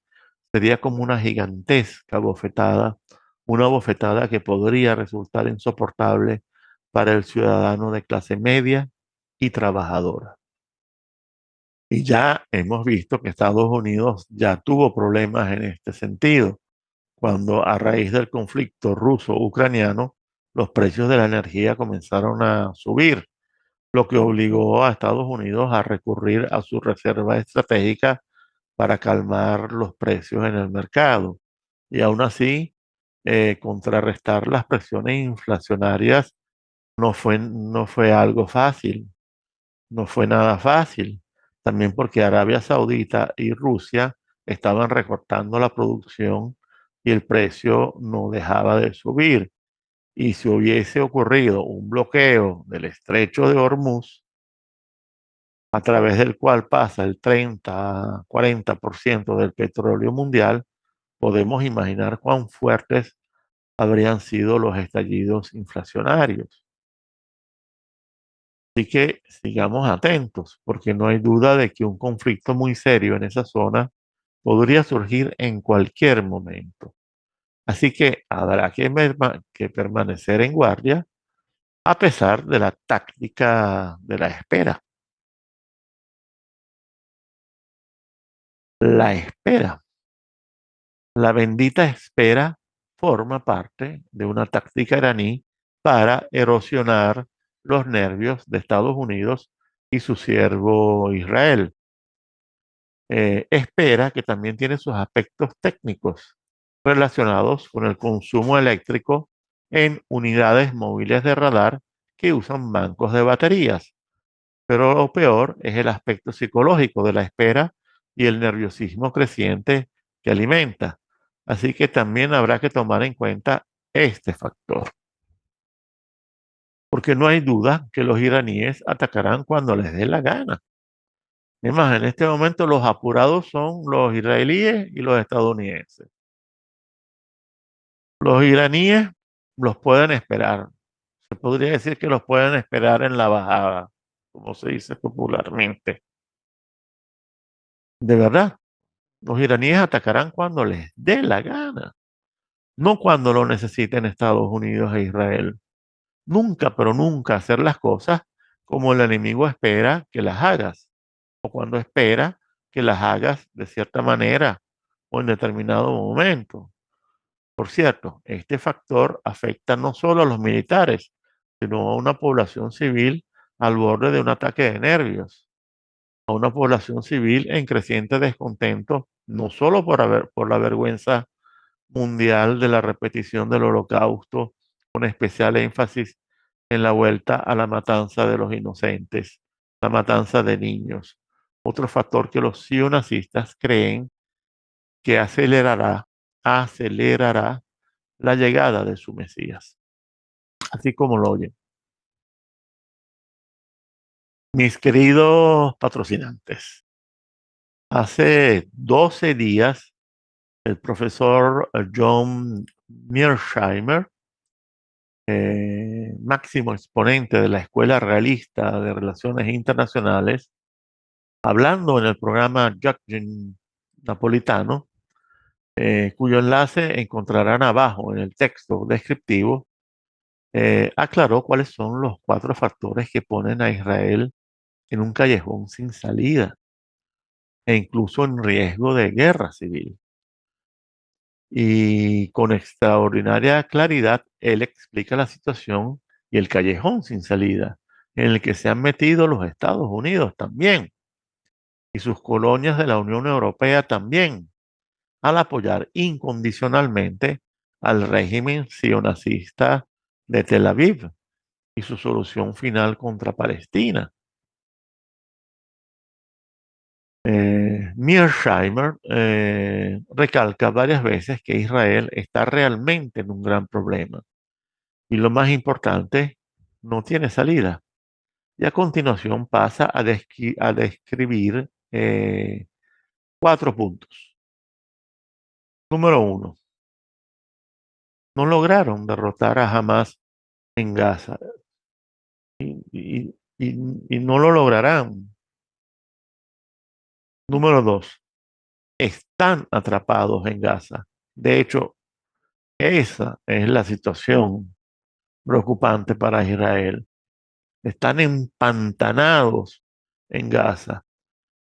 Speaker 1: sería como una gigantesca bofetada, una bofetada que podría resultar insoportable para el ciudadano de clase media y trabajadora. Y ya hemos visto que Estados Unidos ya tuvo problemas en este sentido, cuando a raíz del conflicto ruso-ucraniano, los precios de la energía comenzaron a subir, lo que obligó a Estados Unidos a recurrir a su reserva estratégica para calmar los precios en el mercado y aún así contrarrestar las presiones inflacionarias no fue algo fácil, no fue nada fácil. También porque Arabia Saudita y Rusia estaban recortando la producción y el precio no dejaba de subir. Y si hubiese ocurrido un bloqueo del estrecho de Hormuz, a través del cual pasa el 30 a 40% del petróleo mundial, podemos imaginar cuán fuertes habrían sido los estallidos inflacionarios. Así que sigamos atentos, porque no hay duda de que un conflicto muy serio en esa zona podría surgir en cualquier momento. Así que habrá que permanecer en guardia a pesar de la táctica de la espera. La espera. La bendita espera forma parte de una táctica iraní para erosionar los nervios de Estados Unidos y su siervo Israel. Espera que también tiene sus aspectos técnicos relacionados con el consumo eléctrico en unidades móviles de radar que usan bancos de baterías. Pero lo peor es el aspecto psicológico de la espera y el nerviosismo creciente que alimenta. Así que también habrá que tomar en cuenta este factor, porque no hay duda que los iraníes atacarán cuando les dé la gana. Es más, en este momento los apurados son los israelíes y los estadounidenses. Los iraníes los pueden esperar. Se podría decir que los pueden esperar en la bajada, como se dice popularmente. De verdad, los iraníes atacarán cuando les dé la gana, no cuando lo necesiten Estados Unidos e Israel. Nunca, pero nunca hacer las cosas como el enemigo espera que las hagas, o cuando espera que las hagas de cierta manera o en determinado momento. Por cierto, este factor afecta no solo a los militares, sino a una población civil al borde de un ataque de nervios, a una población civil en creciente descontento, no solo por la vergüenza mundial de la repetición del holocausto, con especial énfasis en la vuelta a la matanza de los inocentes, la matanza de niños. Otro factor que los sionazistas creen que acelerará la llegada de su Mesías, así como lo oyen. Mis queridos patrocinantes, hace 12 días el profesor John Mearsheimer, máximo exponente de la Escuela Realista de Relaciones Internacionales, hablando en el programa Judging Napolitano, cuyo enlace encontrarán abajo en el texto descriptivo, aclaró cuáles son los 4 factores que ponen a Israel en un callejón sin salida e incluso en riesgo de guerra civil. Y con extraordinaria claridad, él explica la situación y el callejón sin salida en el que se han metido los Estados Unidos también y sus colonias de la Unión Europea también, al apoyar incondicionalmente al régimen sionacista de Tel Aviv y su solución final contra Palestina. Mearsheimer recalca varias veces que Israel está realmente en un gran problema y lo más importante, no tiene salida. Y a continuación pasa a describir 4 puntos. Número 1, no lograron derrotar a Hamas en Gaza y no lo lograrán. Número 2, están atrapados en Gaza. De hecho, esa es la situación preocupante para Israel. Están empantanados en Gaza.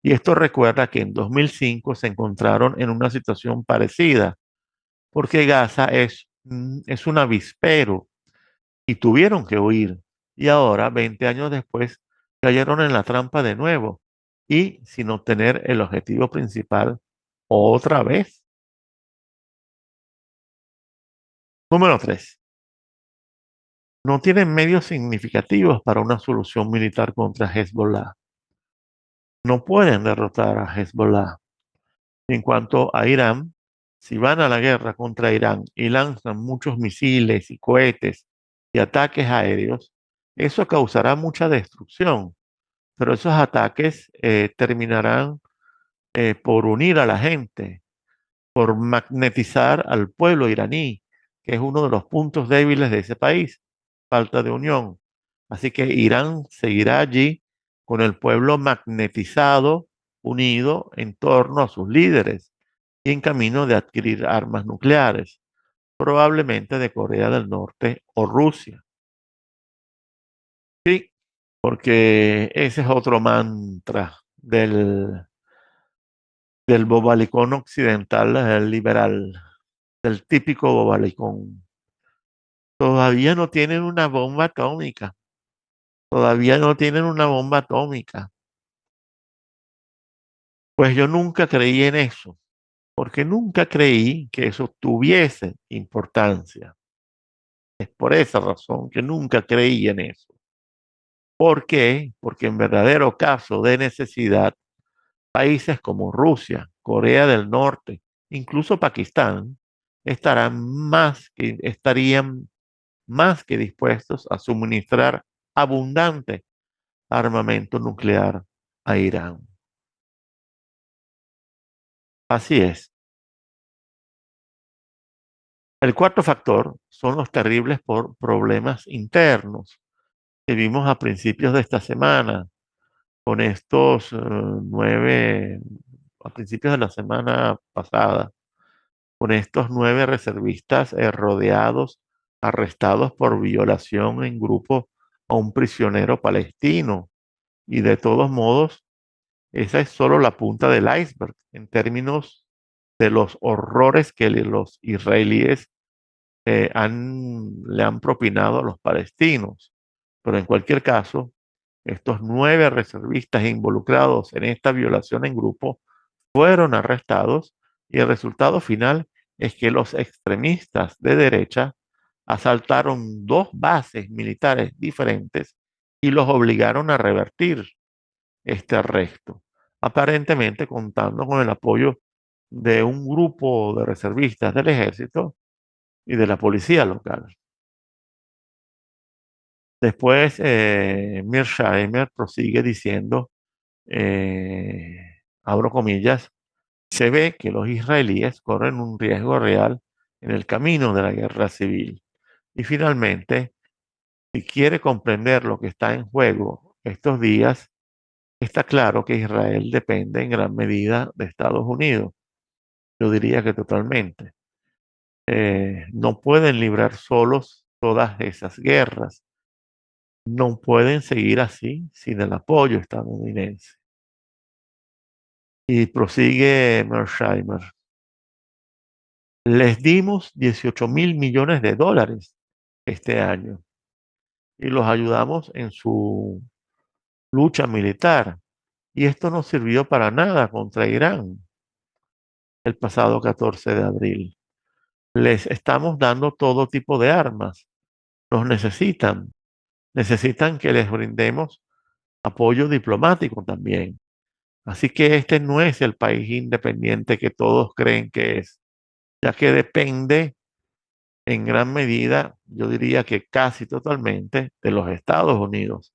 Speaker 1: Y esto recuerda que en 2005 se encontraron en una situación parecida, porque Gaza es un avispero y tuvieron que huir. Y ahora, 20 años después, cayeron en la trampa de nuevo y sin obtener el objetivo principal otra vez. Número 3, no tienen medios significativos para una solución militar contra Hezbollah. No pueden derrotar a Hezbollah. En cuanto a Irán, si van a la guerra contra Irán y lanzan muchos misiles y cohetes y ataques aéreos, eso causará mucha destrucción, pero esos ataques terminarán por unir a la gente, por magnetizar al pueblo iraní, que es uno de los puntos débiles de ese país, falta de unión. Así que Irán seguirá allí con el pueblo magnetizado, unido en torno a sus líderes y en camino de adquirir armas nucleares, probablemente de Corea del Norte o Rusia. Sí, porque ese es otro mantra del bobalicón occidental, el liberal, del típico bobalicón. Todavía no tienen una bomba atómica. Todavía no tienen una bomba atómica. Pues yo nunca creí en eso, porque nunca creí que eso tuviese importancia. Es por esa razón que nunca creí en eso. ¿Por qué? Porque en verdadero caso de necesidad, países como Rusia, Corea del Norte, incluso Pakistán, estarían más que dispuestos a suministrar abundante armamento nuclear a Irán. Así es. El cuarto factor son los terribles problemas internos que vimos a principios de esta semana, con estos a principios de la semana pasada, con estos 9 reservistas rodeados, arrestados por violación en grupo a un prisionero palestino. Y de todos modos, esa es solo la punta del iceberg en términos de los horrores que los israelíes le han propinado a los palestinos. Pero en cualquier caso, estos 9 reservistas involucrados en esta violación en grupo fueron arrestados y el resultado final es que los extremistas de derecha asaltaron 2 bases militares diferentes y los obligaron a revertir este arresto, aparentemente contando con el apoyo de un grupo de reservistas del ejército y de la policía local. Después, Mearsheimer prosigue diciendo, abro comillas, se ve que los israelíes corren un riesgo real en el camino de la guerra civil. Y finalmente, si quiere comprender lo que está en juego estos días, está claro que Israel depende en gran medida de Estados Unidos. Yo diría que totalmente. No pueden librar solos todas esas guerras. No pueden seguir así sin el apoyo estadounidense. Y prosigue Mersheimer. Les dimos 18.000 millones de dólares este año y los ayudamos en su lucha militar. Y esto no sirvió para nada contra Irán el pasado 14 de abril. Les estamos dando todo tipo de armas. Nos necesitan. Necesitan que les brindemos apoyo diplomático también. Así que este no es el país independiente que todos creen que es, ya que depende en gran medida, yo diría que casi totalmente, de los Estados Unidos.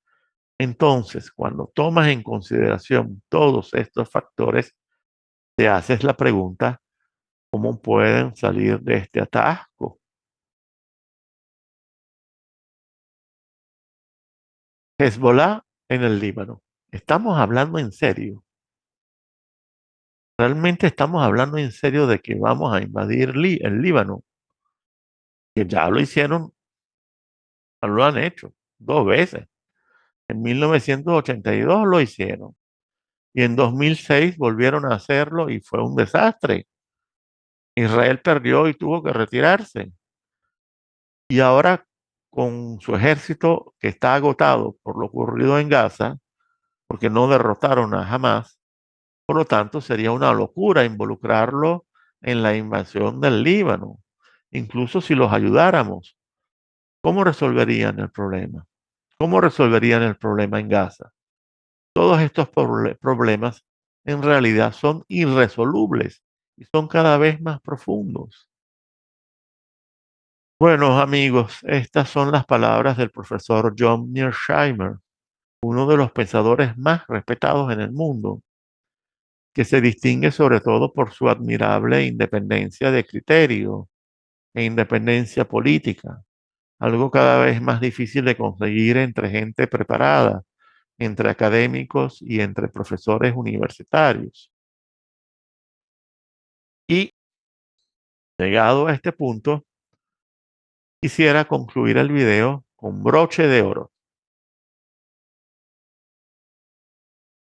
Speaker 1: Entonces, cuando tomas en consideración todos estos factores, te haces la pregunta, ¿cómo pueden salir de este atasco? Hezbollah en el Líbano. Estamos hablando en serio. Realmente estamos hablando en serio de que vamos a invadir el Líbano, que ya lo hicieron, lo han hecho 2 veces. En 1982 lo hicieron y en 2006 volvieron a hacerlo y fue un desastre. Israel perdió y tuvo que retirarse. Y ahora con su ejército que está agotado por lo ocurrido en Gaza, porque no derrotaron a Hamas, por lo tanto sería una locura involucrarlo en la invasión del Líbano. Incluso si los ayudáramos, ¿cómo resolverían el problema? ¿Cómo resolverían el problema en Gaza? Todos estos problemas en realidad son irresolubles y son cada vez más profundos. Bueno, amigos, estas son las palabras del profesor John Mearsheimer, uno de los pensadores más respetados en el mundo, que se distingue sobre todo por su admirable independencia de criterio e independencia política, algo cada vez más difícil de conseguir entre gente preparada, entre académicos y entre profesores universitarios. Y llegado a este punto, quisiera concluir el video con broche de oro.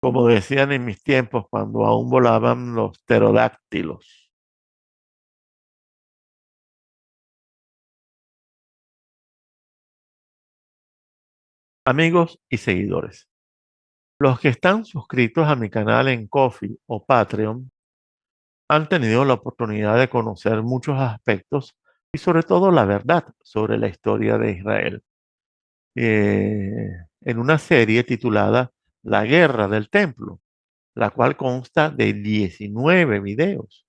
Speaker 1: Como decían en mis tiempos cuando aún volaban los pterodáctilos. Amigos y seguidores, los que están suscritos a mi canal en Ko-fi o Patreon han tenido la oportunidad de conocer muchos aspectos y sobre todo la verdad sobre la historia de Israel. En una serie titulada La Guerra del Templo, la cual consta de 19 videos,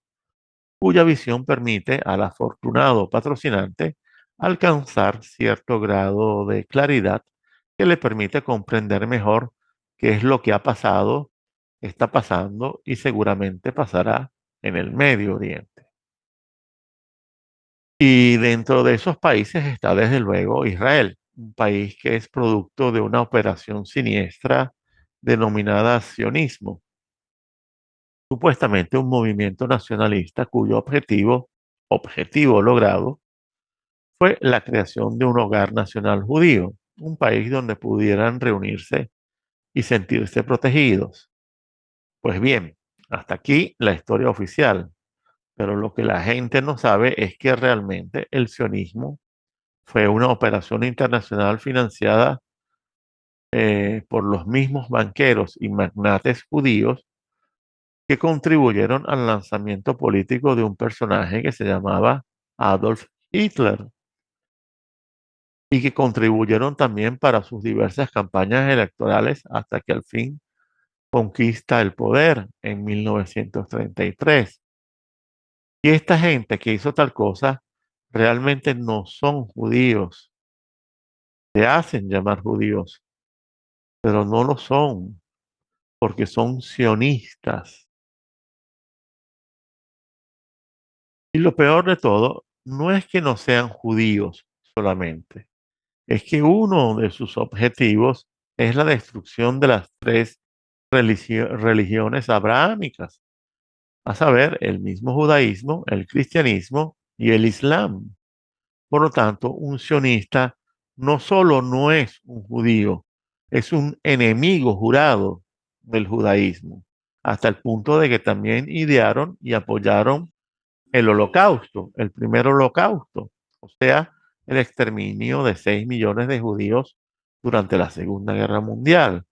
Speaker 1: cuya visión permite al afortunado patrocinante alcanzar cierto grado de claridad que le permite comprender mejor qué es lo que ha pasado, está pasando y seguramente pasará en el Medio Oriente. Y dentro de esos países está desde luego Israel, un país que es producto de una operación siniestra denominada sionismo, supuestamente un movimiento nacionalista cuyo objetivo logrado, fue la creación de un hogar nacional judío, un país donde pudieran reunirse y sentirse protegidos. Pues bien, hasta aquí la historia oficial, pero lo que la gente no sabe es que realmente el sionismo fue una operación internacional financiada por los mismos banqueros y magnates judíos que contribuyeron al lanzamiento político de un personaje que se llamaba Adolf Hitler y que contribuyeron también para sus diversas campañas electorales hasta que al fin conquista el poder en 1933. Y esta gente que hizo tal cosa realmente no son judíos, se hacen llamar judíos, pero no lo son, porque son sionistas. Y lo peor de todo, no es que no sean judíos solamente, es que uno de sus objetivos es la destrucción de las tres religiones abrahámicas, a saber, el mismo judaísmo, el cristianismo y el islam. Por lo tanto, un sionista no solo no es un judío, es un enemigo jurado del judaísmo, hasta el punto de que también idearon y apoyaron el holocausto, el primer holocausto, o sea, el exterminio de 6 millones de judíos durante la Segunda Guerra Mundial.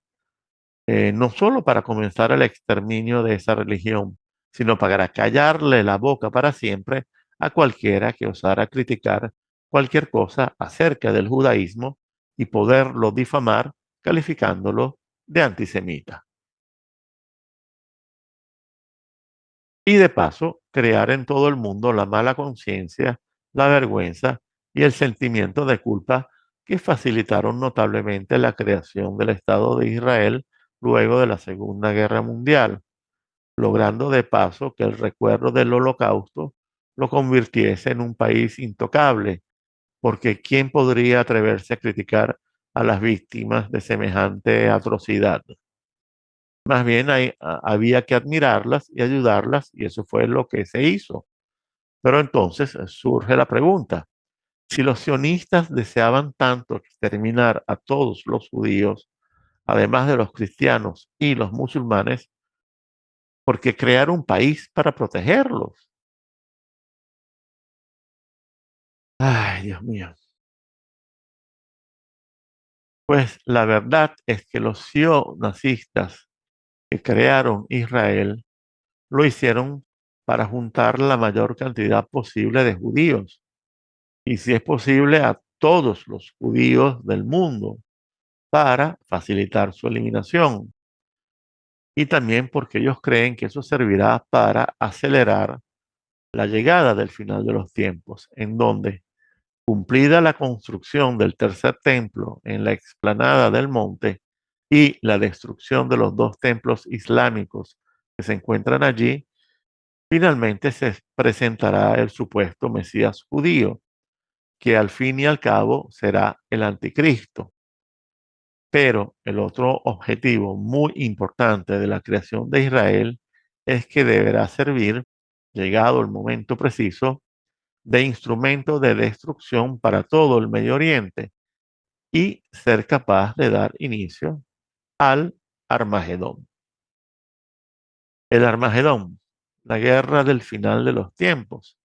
Speaker 1: No solo para comenzar el exterminio de esa religión, sino para callarle la boca para siempre a cualquiera que osara criticar cualquier cosa acerca del judaísmo y poderlo difamar calificándolo de antisemita. Y de paso, crear en todo el mundo la mala conciencia, la vergüenza y el sentimiento de culpa que facilitaron notablemente la creación del Estado de Israel luego de la Segunda Guerra Mundial, logrando de paso que el recuerdo del holocausto lo convirtiese en un país intocable, porque ¿quién podría atreverse a criticar a las víctimas de semejante atrocidad? Más bien había que admirarlas y ayudarlas, y eso fue lo que se hizo. Pero entonces surge la pregunta, si los sionistas deseaban tanto exterminar a todos los judíos, además de los cristianos y los musulmanes, ¿por qué crear un país para protegerlos? Ay, Dios mío. Pues la verdad es que los sionazistas que crearon Israel lo hicieron para juntar la mayor cantidad posible de judíos y si es posible a todos los judíos del mundo para facilitar su eliminación. Y también porque ellos creen que eso servirá para acelerar la llegada del final de los tiempos, en donde, cumplida la construcción del tercer templo en la explanada del monte y la destrucción de los dos templos islámicos que se encuentran allí, finalmente se presentará el supuesto Mesías judío, que al fin y al cabo será el anticristo. Pero el otro objetivo muy importante de la creación de Israel es que deberá servir, llegado el momento preciso, de instrumento de destrucción para todo el Medio Oriente y ser capaz de dar inicio al Armagedón. El Armagedón, la guerra del final de los tiempos,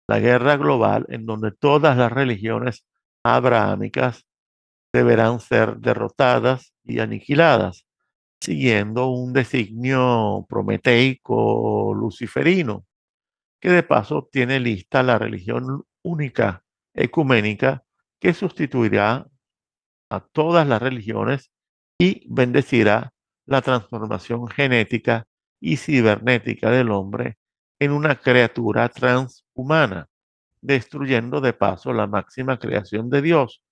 Speaker 1: la guerra global en donde todas las religiones abrahámicas deberán ser derrotadas y aniquiladas, siguiendo un designio prometeico luciferino, que de paso tiene lista la religión única ecuménica que sustituirá a todas las religiones y bendecirá la transformación genética y cibernética del hombre en una criatura transhumana, destruyendo de paso la máxima creación de Dios,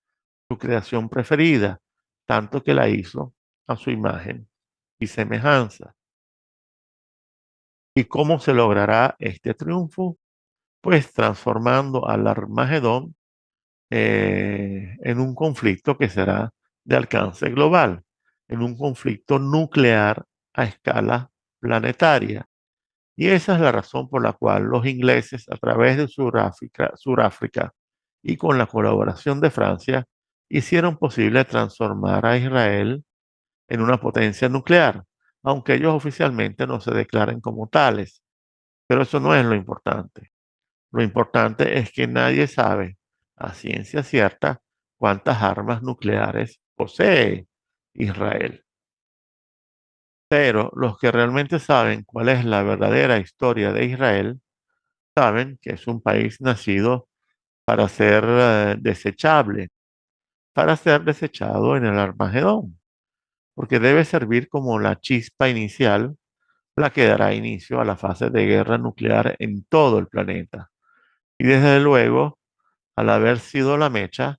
Speaker 1: su creación preferida, tanto que la hizo a su imagen y semejanza. ¿Y cómo se logrará este triunfo? Pues transformando al Armagedón en un conflicto que será de alcance global, en un conflicto nuclear a escala planetaria. Y esa es la razón por la cual los ingleses, a través de Suráfrica y con la colaboración de Francia, hicieron posible transformar a Israel en una potencia nuclear, aunque ellos oficialmente no se declaren como tales. Pero eso no es lo importante. Lo importante es que nadie sabe a ciencia cierta cuántas armas nucleares posee Israel. Pero los que realmente saben cuál es la verdadera historia de Israel, saben que es un país nacido para ser desechable, para ser desechado en el Armagedón, porque debe servir como la chispa inicial, la que dará inicio a la fase de guerra nuclear en todo el planeta. Y desde luego, al haber sido la mecha,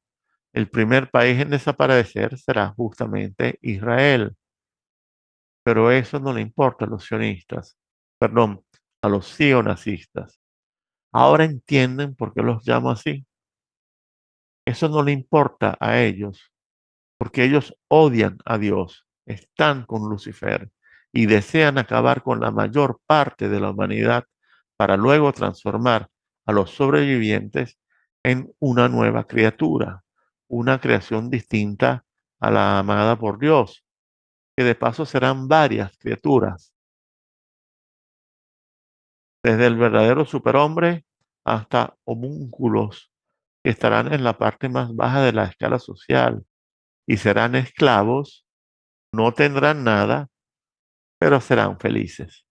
Speaker 1: el primer país en desaparecer será justamente Israel. Pero eso no le importa a los sionistas, perdón, a los sionazistas. Ahora entienden por qué los llamo así. Eso no le importa a ellos, porque ellos odian a Dios, están con Lucifer y desean acabar con la mayor parte de la humanidad para luego transformar a los sobrevivientes en una nueva criatura, una creación distinta a la amada por Dios, que de paso serán varias criaturas, desde el verdadero superhombre hasta homúnculos que estarán en la parte más baja de la escala social y serán esclavos, no tendrán nada, pero serán felices.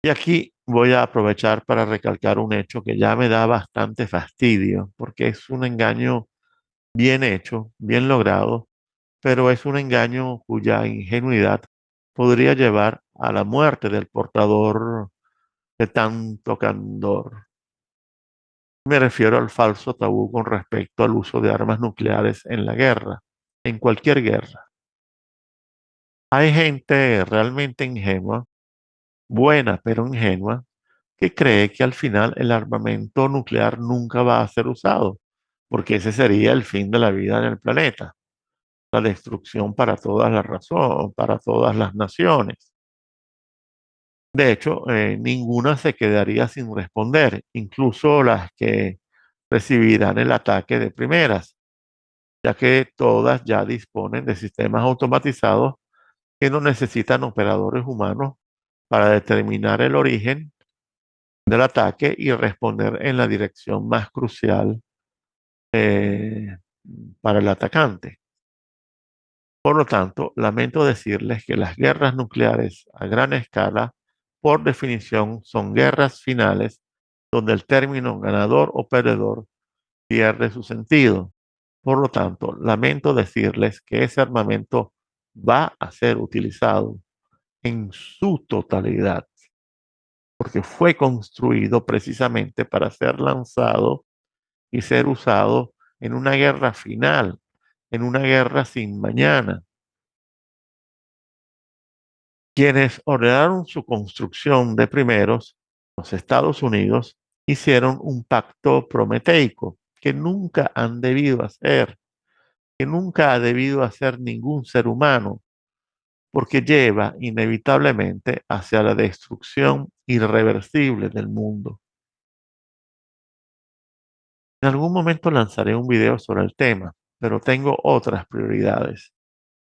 Speaker 1: Y aquí voy a aprovechar para recalcar un hecho que ya me da bastante fastidio, porque es un engaño bien hecho, bien logrado, pero es un engaño cuya ingenuidad podría llevar a la muerte del portador de tanto candor. Me refiero al falso tabú con respecto al uso de armas nucleares en la guerra, en cualquier guerra. Hay gente realmente ingenua, buena pero ingenua, que cree que al final el armamento nuclear nunca va a ser usado, porque ese sería el fin de la vida en el planeta, la destrucción para todas las razones, para todas las naciones. De hecho, ninguna se quedaría sin responder, incluso las que recibirán el ataque de primeras, ya que todas ya disponen de sistemas automatizados que no necesitan operadores humanos para determinar el origen del ataque y responder en la dirección más crucial eh, para el atacante. Por lo tanto, lamento decirles que las guerras nucleares a gran escala, por definición, son guerras finales donde el término ganador o perdedor pierde su sentido. Por lo tanto, lamento decirles que ese armamento va a ser utilizado en su totalidad, porque fue construido precisamente para ser lanzado y ser usado en una guerra final, en una guerra sin mañana. Quienes ordenaron su construcción de primeros, los Estados Unidos, hicieron un pacto prometeico que nunca han debido hacer, que nunca ha debido hacer ningún ser humano, porque lleva inevitablemente hacia la destrucción irreversible del mundo. En algún momento lanzaré un video sobre el tema, pero tengo otras prioridades.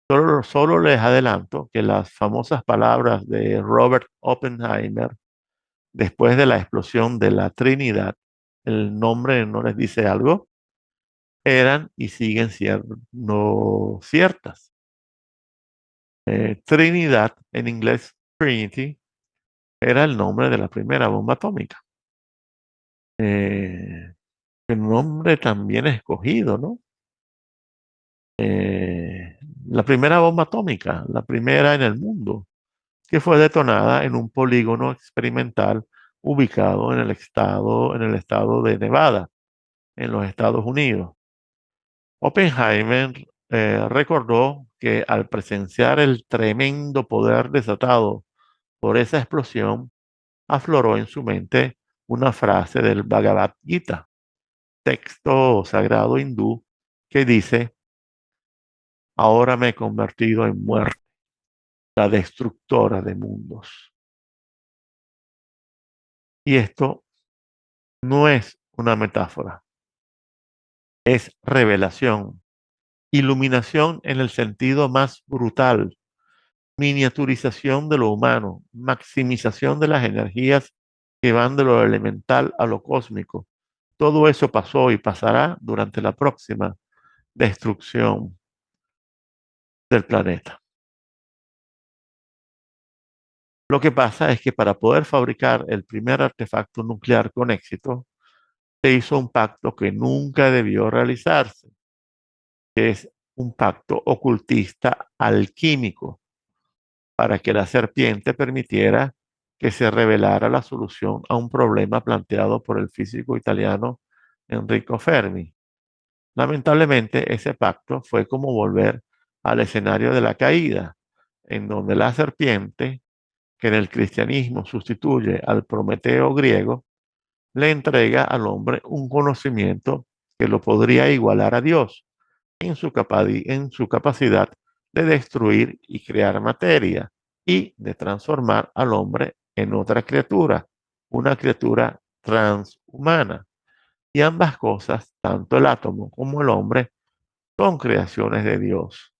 Speaker 1: Solo les adelanto que las famosas palabras de Robert Oppenheimer después de la explosión de la Trinidad, el nombre no les dice algo, eran y siguen siendo ciertas. Trinidad, en inglés Trinity, era el nombre de la primera bomba atómica. Eh, un nombre también escogido, ¿no? Eh, la primera bomba atómica, la primera en el mundo, que fue detonada en un polígono experimental ubicado en el estado de Nevada, en los Estados Unidos. Oppenheimer recordó que al presenciar el tremendo poder desatado por esa explosión, afloró en su mente una frase del Bhagavad Gita, texto sagrado hindú, que dice: ahora me he convertido en muerte, la destructora de mundos. Y esto no es una metáfora, es revelación, iluminación en el sentido más brutal, miniaturización de lo humano, maximización de las energías que van de lo elemental a lo cósmico. Todo eso pasó y pasará durante la próxima destrucción del planeta. Lo que pasa es que para poder fabricar el primer artefacto nuclear con éxito, se hizo un pacto que nunca debió realizarse, que es un pacto ocultista alquímico, para que la serpiente permitiera que se revelara la solución a un problema planteado por el físico italiano Enrico Fermi. Lamentablemente, ese pacto fue como volver al escenario de la caída, en donde la serpiente, que en el cristianismo sustituye al Prometeo griego, le entrega al hombre un conocimiento que lo podría igualar a Dios en su capacidad de destruir y crear materia y de transformar al hombre en otra criatura, una criatura transhumana. Y ambas cosas, tanto el átomo como el hombre, son creaciones de Dios.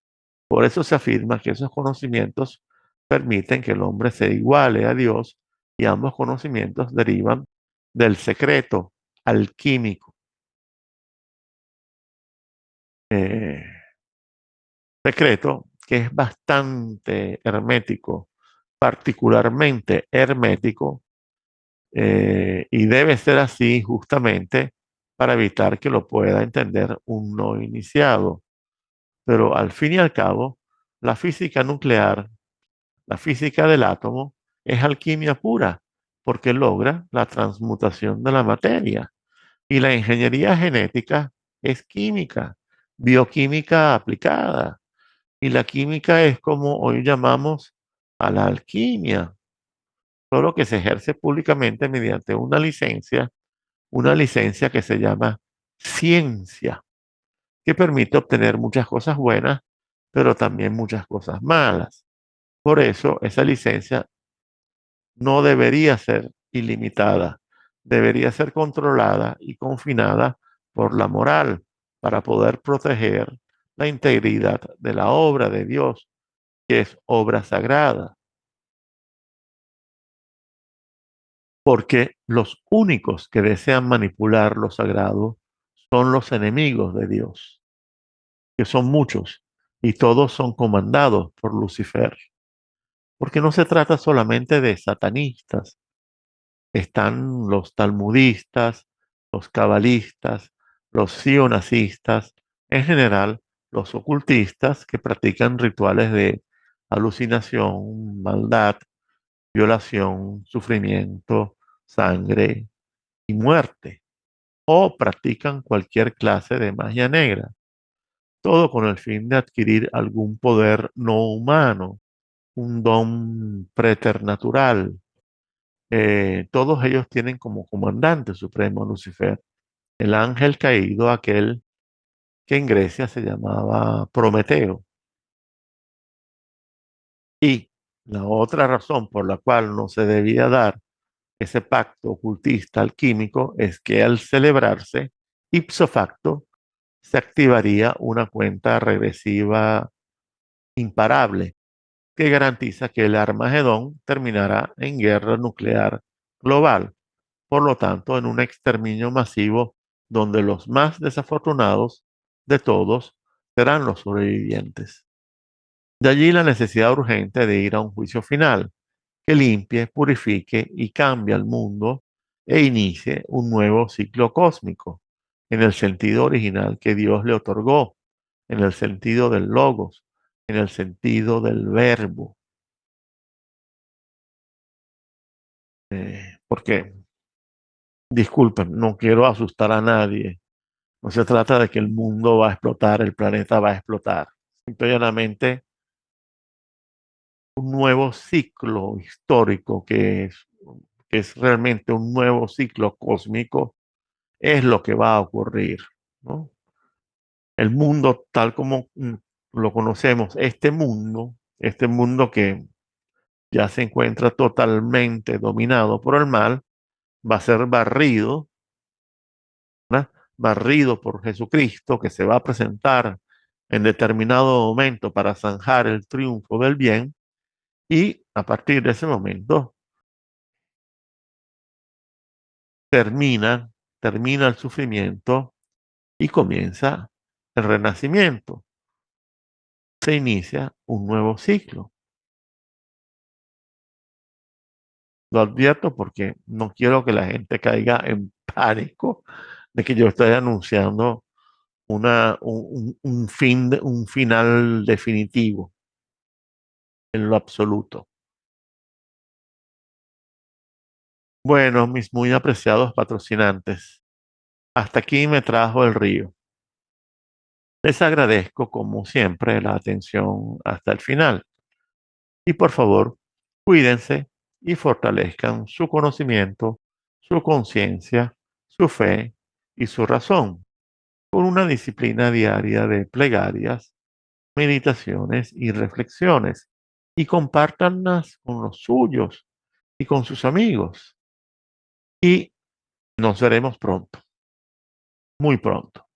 Speaker 1: Por eso se afirma que esos conocimientos permiten que el hombre se iguale a Dios, y ambos conocimientos derivan del secreto alquímico. Eh, Secreto que es bastante hermético, particularmente hermético, y debe ser así justamente para evitar que lo pueda entender un no iniciado. Pero al fin y al cabo, la física nuclear, la física del átomo, es alquimia pura, porque logra la transmutación de la materia. Y la ingeniería genética es química, bioquímica aplicada. Y la química es como hoy llamamos a la alquimia, solo que se ejerce públicamente mediante una licencia que se llama ciencia, que permite obtener muchas cosas buenas, pero también muchas cosas malas. Por eso, esa licencia no debería ser ilimitada, debería ser controlada y confinada por la moral para poder proteger la integridad de la obra de Dios, que es obra sagrada, porque los únicos que desean manipular lo sagrado son los enemigos de Dios, que son muchos, y todos son comandados por Lucifer, porque no se trata solamente de satanistas. Están los talmudistas, los cabalistas, los sionazistas, en general los ocultistas que practican rituales de alucinación, maldad, violación, sufrimiento, sangre y muerte, o practican cualquier clase de magia negra, todo con el fin de adquirir algún poder no humano, un don preternatural. Todos ellos tienen como comandante supremo a Lucifer, el ángel caído, aquel que en Grecia se llamaba Prometeo. Y la otra razón por la cual no se debía dar ese pacto ocultista alquímico es que al celebrarse, ipso facto, se activaría una cuenta regresiva imparable que garantiza que el Armagedón terminará en guerra nuclear global, por lo tanto en un exterminio masivo donde los más desafortunados de todos serán los sobrevivientes. De allí la necesidad urgente de ir a un juicio final, que limpie, purifique y cambie al mundo e inicie un nuevo ciclo cósmico en el sentido original que Dios le otorgó, en el sentido del logos, en el sentido del verbo. Porque, disculpen, no quiero asustar a nadie. No se trata de que el mundo va a explotar, el planeta va a explotar. Simplemente un nuevo ciclo histórico que es realmente un nuevo ciclo cósmico, es lo que va a ocurrir, ¿no? El mundo tal como lo conocemos, este mundo que ya se encuentra totalmente dominado por el mal, va a ser barrido, ¿verdad? Barrido por Jesucristo, que se va a presentar en determinado momento para zanjar el triunfo del bien, y a partir de ese momento termina, termina el sufrimiento y comienza el renacimiento. Se inicia un nuevo ciclo. Lo advierto porque no quiero que la gente caiga en pánico de que yo estoy anunciando un un final definitivo en lo absoluto. Bueno, mis muy apreciados patrocinantes, hasta aquí me trajo el río. Les agradezco, como siempre, la atención hasta el final. Y por favor, cuídense y fortalezcan su conocimiento, su conciencia, su fe y su razón con una disciplina diaria de plegarias, meditaciones y reflexiones, y compártanlas con los suyos y con sus amigos. Y nos veremos pronto, muy pronto.